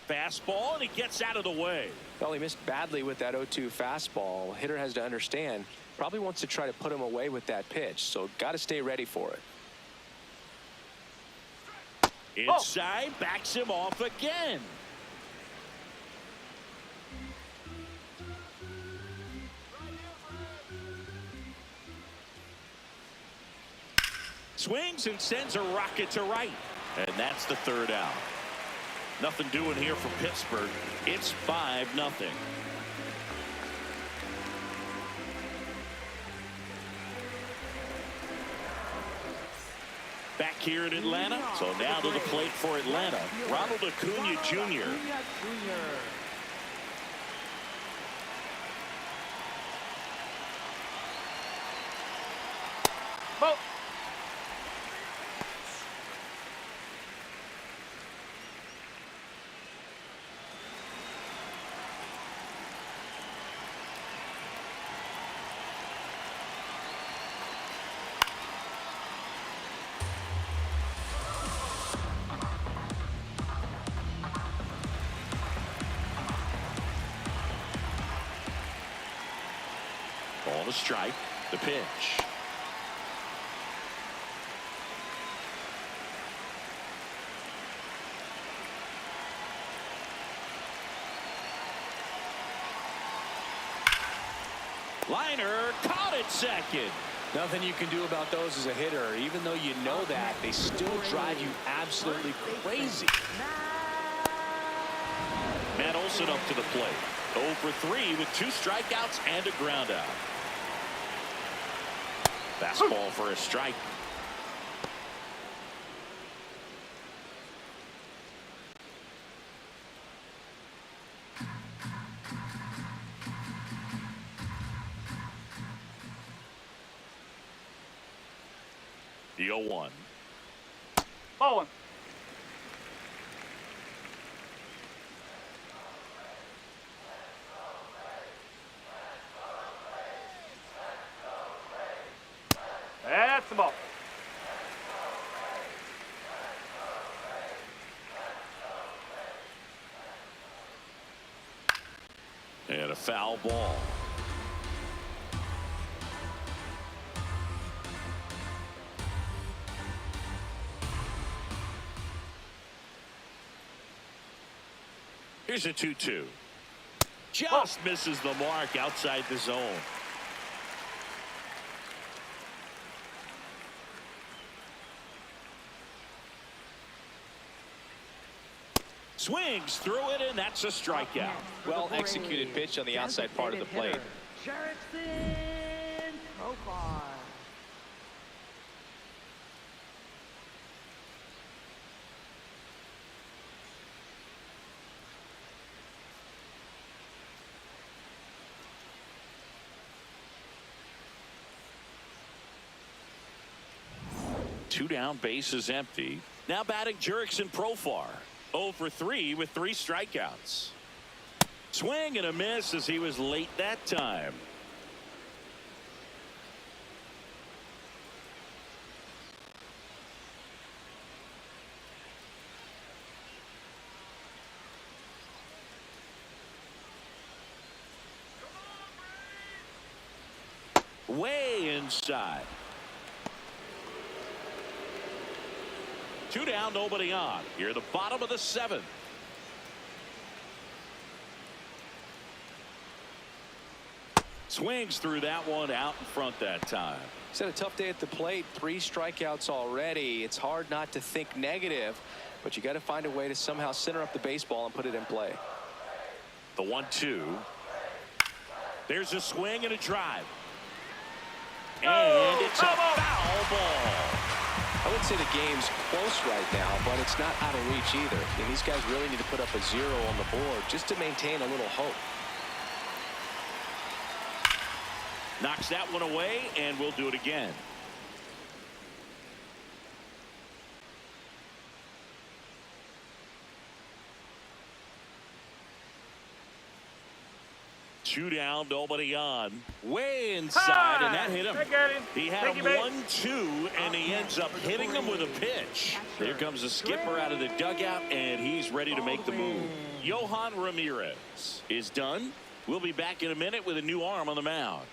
Fastball, and he gets out of the way. Well, he missed badly with that 0-2 fastball. Hitter has to understand, probably wants to try to put him away with that pitch, so got to stay ready for it. Inside, backs him off again. Swings and sends a rocket to right. And that's the 3rd out. Nothing doing here for Pittsburgh. It's 5-0. Back here in Atlanta. So now to the plate for Atlanta, Ronald Acuna Jr. Ball. Ball to strike. The pitch. Liner caught it second. Nothing you can do about those as a hitter. Even though you know that, they still drive you absolutely crazy. Matt Olson up to the plate. 0 for 3 with 2 strikeouts and a ground out. Fastball for a strike. The 0-1. Ball 1. And a foul ball. Here's a 2-2. Just misses the mark outside the zone. Swings through it, and that's a strikeout. Well executed pitch on the outside part of the plate. Jerickson Profar. Two down, bases empty. Now batting Jerickson Profar. 0 for 3 with 3 strikeouts. Swing and a miss as he was late that time. Way inside. 2 down, nobody on. Here at the bottom of the 7th. Swings through that one, out in front that time. He's had a tough day at the plate. 3 strikeouts already. It's hard not to think negative, but you got to find a way to somehow center up the baseball and put it in play. The 1-2. There's a swing and a drive. And it's a foul ball. I would say the game's close right now, but it's not out of reach either. And these guys really need to put up a 0 on the board just to maintain a little hope. Knocks that one away, and we'll do it again. Two down, nobody on. Way inside, and that hit him. He had him 1-2, and he ends up hitting him with a pitch. Here comes the skipper out of the dugout, and he's ready to make the move. Yohan Ramirez is done. We'll be back in a minute with a new arm on the mound.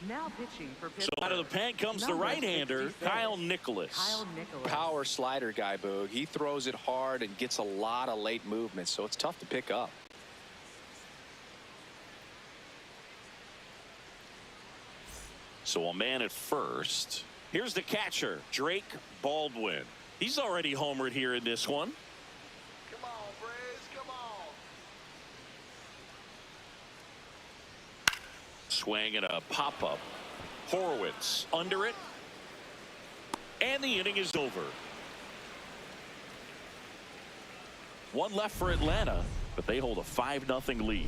Now pitching for Pittsburgh. So out of the pen comes the right-hander, Kyle Nicholas. Power slider guy, Boog. He throws it hard and gets a lot of late movement, so it's tough to pick up. So a man at first. Here's the catcher, Drake Baldwin. He's already homered here in this one. Come on, Braves, come on. Swing and a pop-up. Horowitz under it. And the inning is over. 1 left for Atlanta, but they hold a 5-0 lead.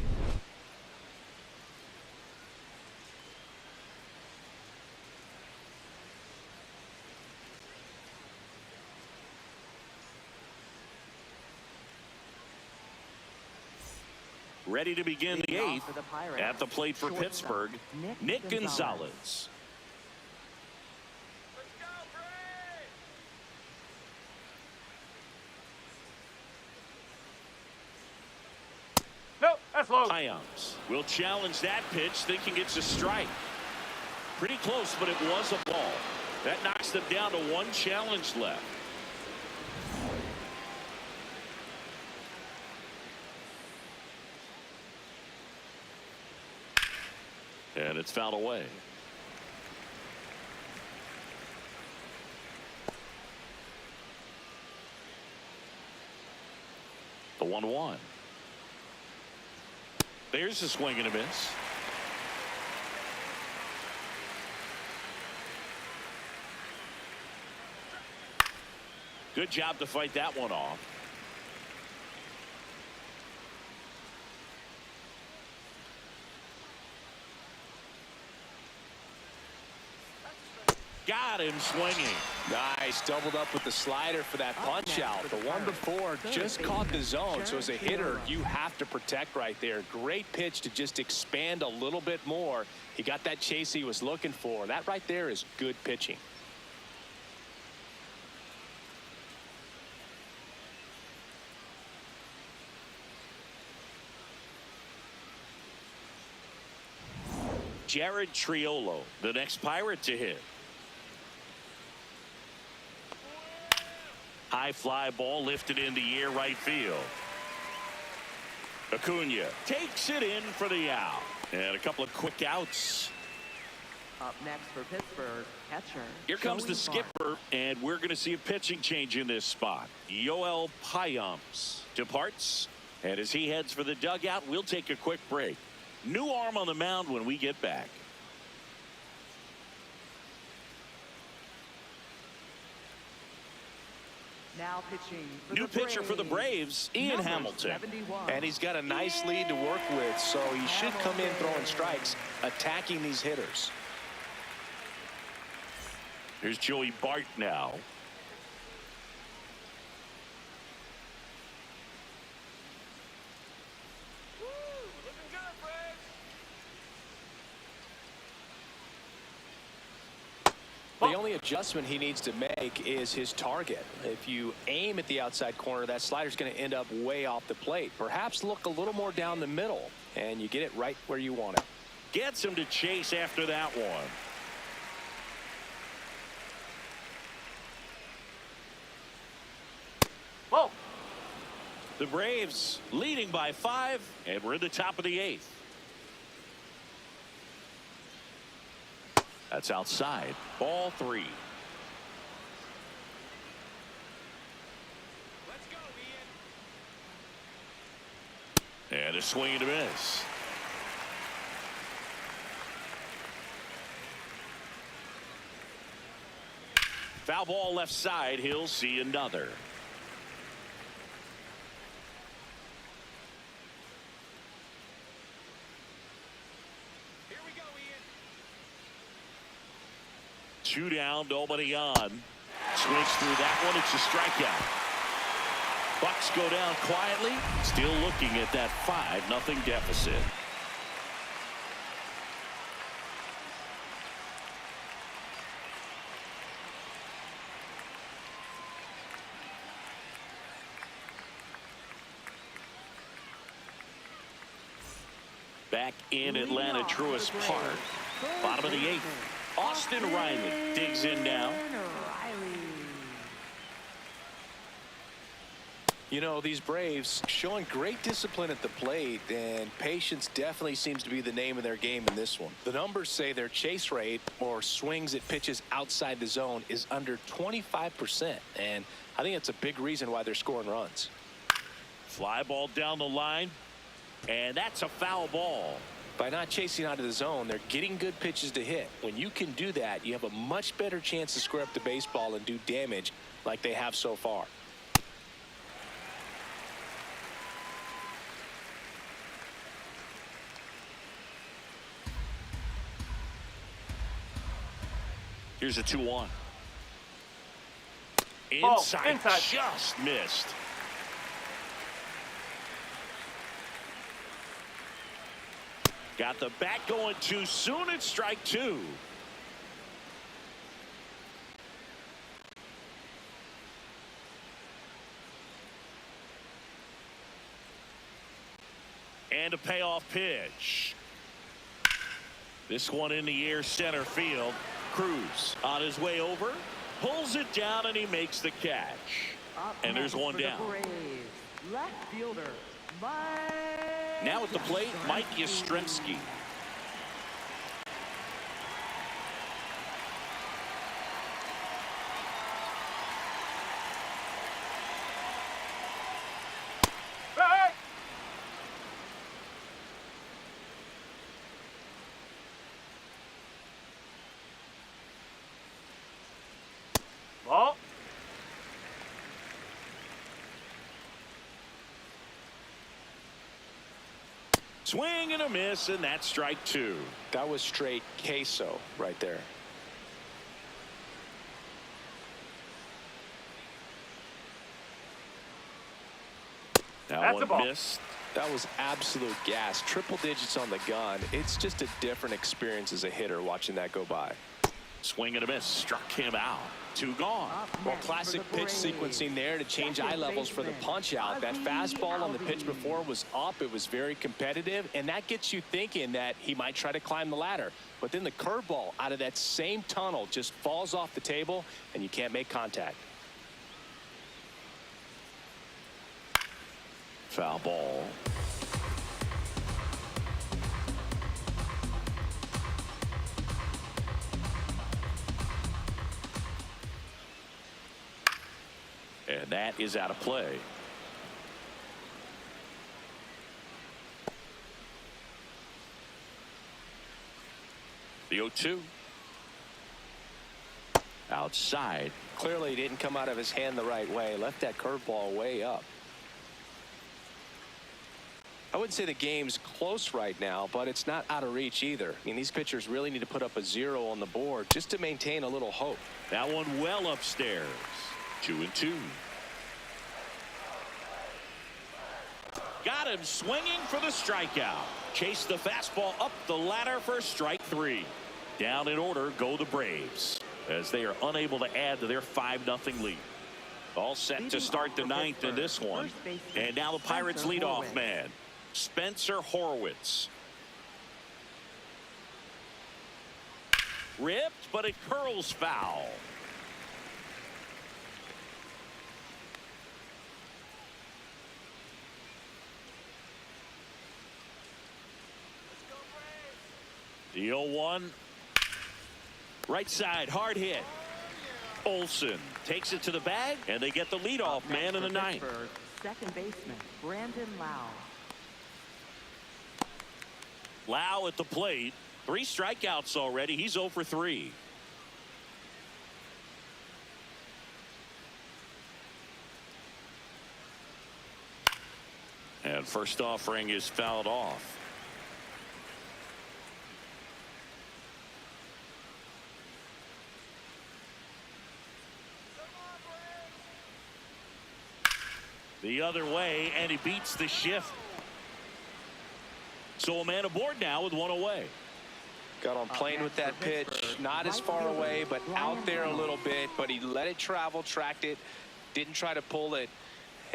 Ready to begin the 8th. At the plate for Pittsburgh, Nick Gonzalez. Let's go, Braves! Nope, that's low. Ions will challenge that pitch, thinking it's a strike. Pretty close, but it was a ball. That knocks them down to 1 challenge left. And it's fouled away. The 1-1. There's a swing and a miss. Good job to fight that one off. Got him swinging. Nice, doubled up with the slider for that punch out. The one before just caught the zone, so as a hitter you have to protect right there. Great pitch to just expand a little bit more. He got that chase he was looking for. That right there is good pitching. Jared Triolo, the next Pirate to hit. High fly ball lifted in the air right field. Acuna takes it in for the out. And a couple of quick outs. Up next for Pittsburgh, catcher. Here comes the Joey Bart. skipper, and we're going to see a pitching change in this spot. Yoel Payamps departs, and as he heads for the dugout, we'll take a quick break. New arm on the mound when we get back. Now pitching for New the pitcher for the Braves, Ian Number Hamilton. 71. And he's got a nice lead to work with, so he should come in throwing strikes, attacking these hitters. Here's Joey Bart now. Woo! Looking good, Braves. The only adjustment he needs to make is his target. If you aim at the outside corner, that slider's going to end up way off the plate. Perhaps look a little more down the middle, and you get it right where you want it. Gets him to chase after that one. Whoa. The Braves leading by 5, and we're in the top of the 8th. That's outside. Ball 3. Let's go, Ian. And a swing and a miss. Foul ball left side. He'll see another. Here we go, Ian. 2 down, nobody on. Swings through that one. It's a strikeout. Bucks go down quietly. Still looking at that 5-0 deficit. Back in Atlanta, Truist Park. Bottom of the 8th. Austin Riley digs in now. You know, these Braves showing great discipline at the plate, and patience definitely seems to be the name of their game in this one. The numbers say their chase rate, or swings at pitches outside the zone, is under 25%, and I think it's a big reason why they're scoring runs. Fly ball down the line, and that's a foul ball. By not chasing out of the zone, they're getting good pitches to hit. When you can do that, you have a much better chance to square up the baseball and do damage like they have so far. Here's a 2-1. Oh, Inside, inside. just missed. Got the bat going too soon. It's strike 2. And a payoff pitch. This one in the air, center field. Cruz on his way over, pulls it down, and he makes the catch. And there's one down. Left fielder, Mike. Now at the plate, Mike Yastrzemski. Hey! Ball. Swing and a miss, and that's strike 2. That was straight queso right there. That That's a one ball. missed. That was absolute gas. Triple digits on the gun. It's just a different experience as a hitter watching that go by. Swing and a miss. Struck him out. 2 gone. Well, classic pitch sequencing there to change eye levels for the punch out. That fastball on the pitch before was up. It was very competitive, and that gets you thinking that he might try to climb the ladder. But then the curveball out of that same tunnel just falls off the table, and you can't make contact. Foul ball. And that is out of play. The 0-2. Outside. Clearly he didn't come out of his hand the right way. Left that curveball way up. I wouldn't say the game's close right now, but it's not out of reach either. I mean, these pitchers really need to put up a 0 on the board just to maintain a little hope. That one well upstairs. 2-2. Got him swinging for the strikeout. Chase the fastball up the ladder for strike 3. Down in order go the Braves as they are unable to add to their 5-0 lead. All set to start the 9th in this one. And now the Pirates leadoff man, Spencer Horwitz. Ripped, but it curls foul. The 0-1. Right side, hard hit. Olsen takes it to the bag, and they get the leadoff man in the 9th. Second baseman, Brandon Lau. Lau at the plate. 3 strikeouts already. He's 0 for 3. And first offering is fouled off. The other way, and he beats the shift. So a man aboard now with 1 away. Got on plane with that pitch. Not as far away, but out there a little bit. But he let it travel, tracked it, didn't try to pull it.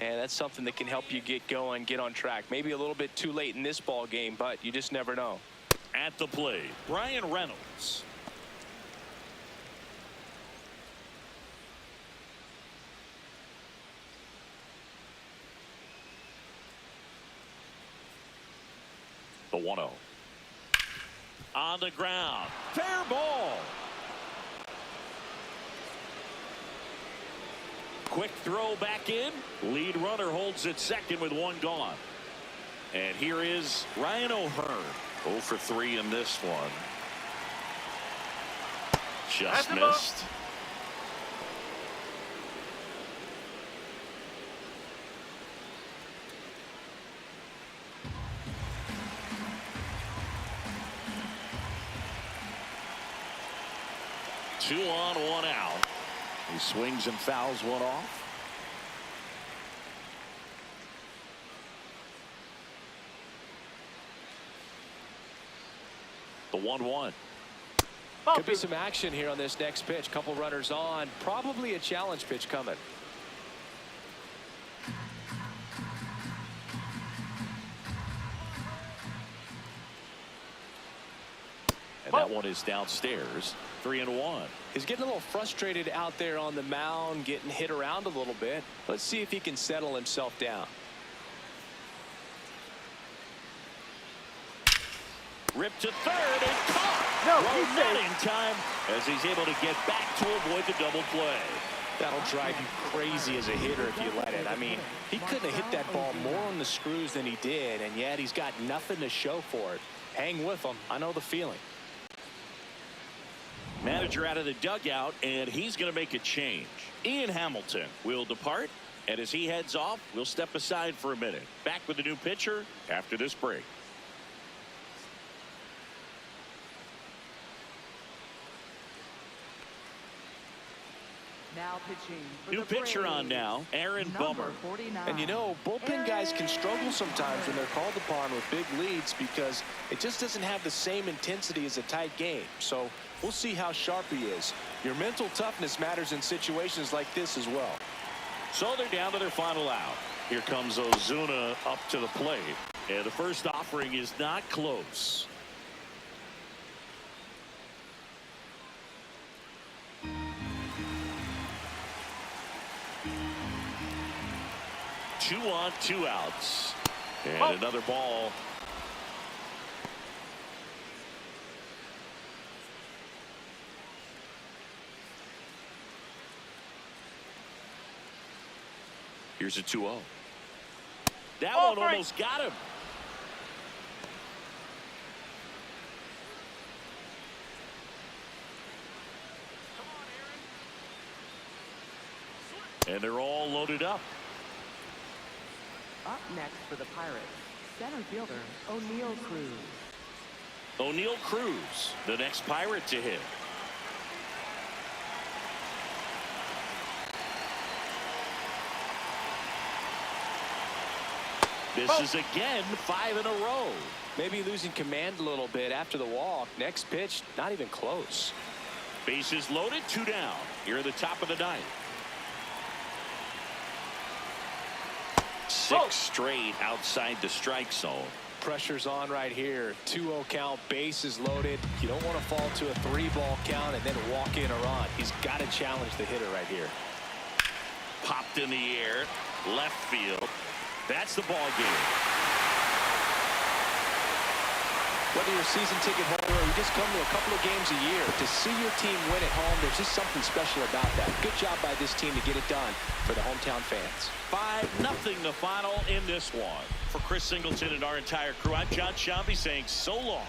And that's something that can help you get going, get on track. Maybe a little bit too late in this ball game, but you just never know. At the plate, Brian Reynolds. The 1-0. On the ground. Fair ball. Quick throw back in. Lead runner holds it second with 1 gone. And here is Ryan O'Hearn. 0 for 3 in this one. Just missed. Two on, 1 out. He swings and fouls one off. The 1-1. Could be some action here on this next pitch. Couple runners on. Probably a challenge pitch coming. And that one is downstairs. 3-1. He's getting a little frustrated out there on the mound, getting hit around a little bit. Let's see if he can settle himself down. Ripped to third and caught. Not in time as he's able to get back to avoid the double play. That'll drive you crazy as a hitter if you let it. I mean, he couldn't have hit that ball more on the screws than he did, and yet he's got nothing to show for it. Hang with him. I know the feeling. Manager out of the dugout, and he's going to make a change. Ian Hamilton will depart, and as he heads off, we'll step aside for a minute. Back with the new pitcher after this break. Now pitching for New the pitcher on Braves, now, Aaron number Bummer. 49. And you know, bullpen guys can struggle sometimes when they're called upon with big leads because it just doesn't have the same intensity as a tight game. So we'll see how sharp he is. Your mental toughness matters in situations like this as well. So they're down to their final out. Here comes Ozuna up to the plate. And the first offering is not close. Two on, 2 outs. And another ball. Here's a 2-0. That one almost got him. And they're all loaded up. Up next for the Pirates, center fielder O'Neal Cruz. O'Neal Cruz, the next Pirate to hit. This is again 5 in a row. Maybe losing command a little bit after the walk. Next pitch, not even close. Bases loaded, 2 down. Here at the top of the 9th. 6 straight outside the strike zone. Pressure's on right here. 2-0 count, bases loaded. You don't want to fall to a 3-ball count and then walk in or on. He's got to challenge the hitter right here. Popped in the air, left field. That's the ball game. Whether you're a season ticket holder or you just come to a couple of games a year, to see your team win at home, there's just something special about that. Good job by this team to get it done for the hometown fans. 5-0 the final in this one. For Chris Singleton and our entire crew, I'm John Shambi saying so long.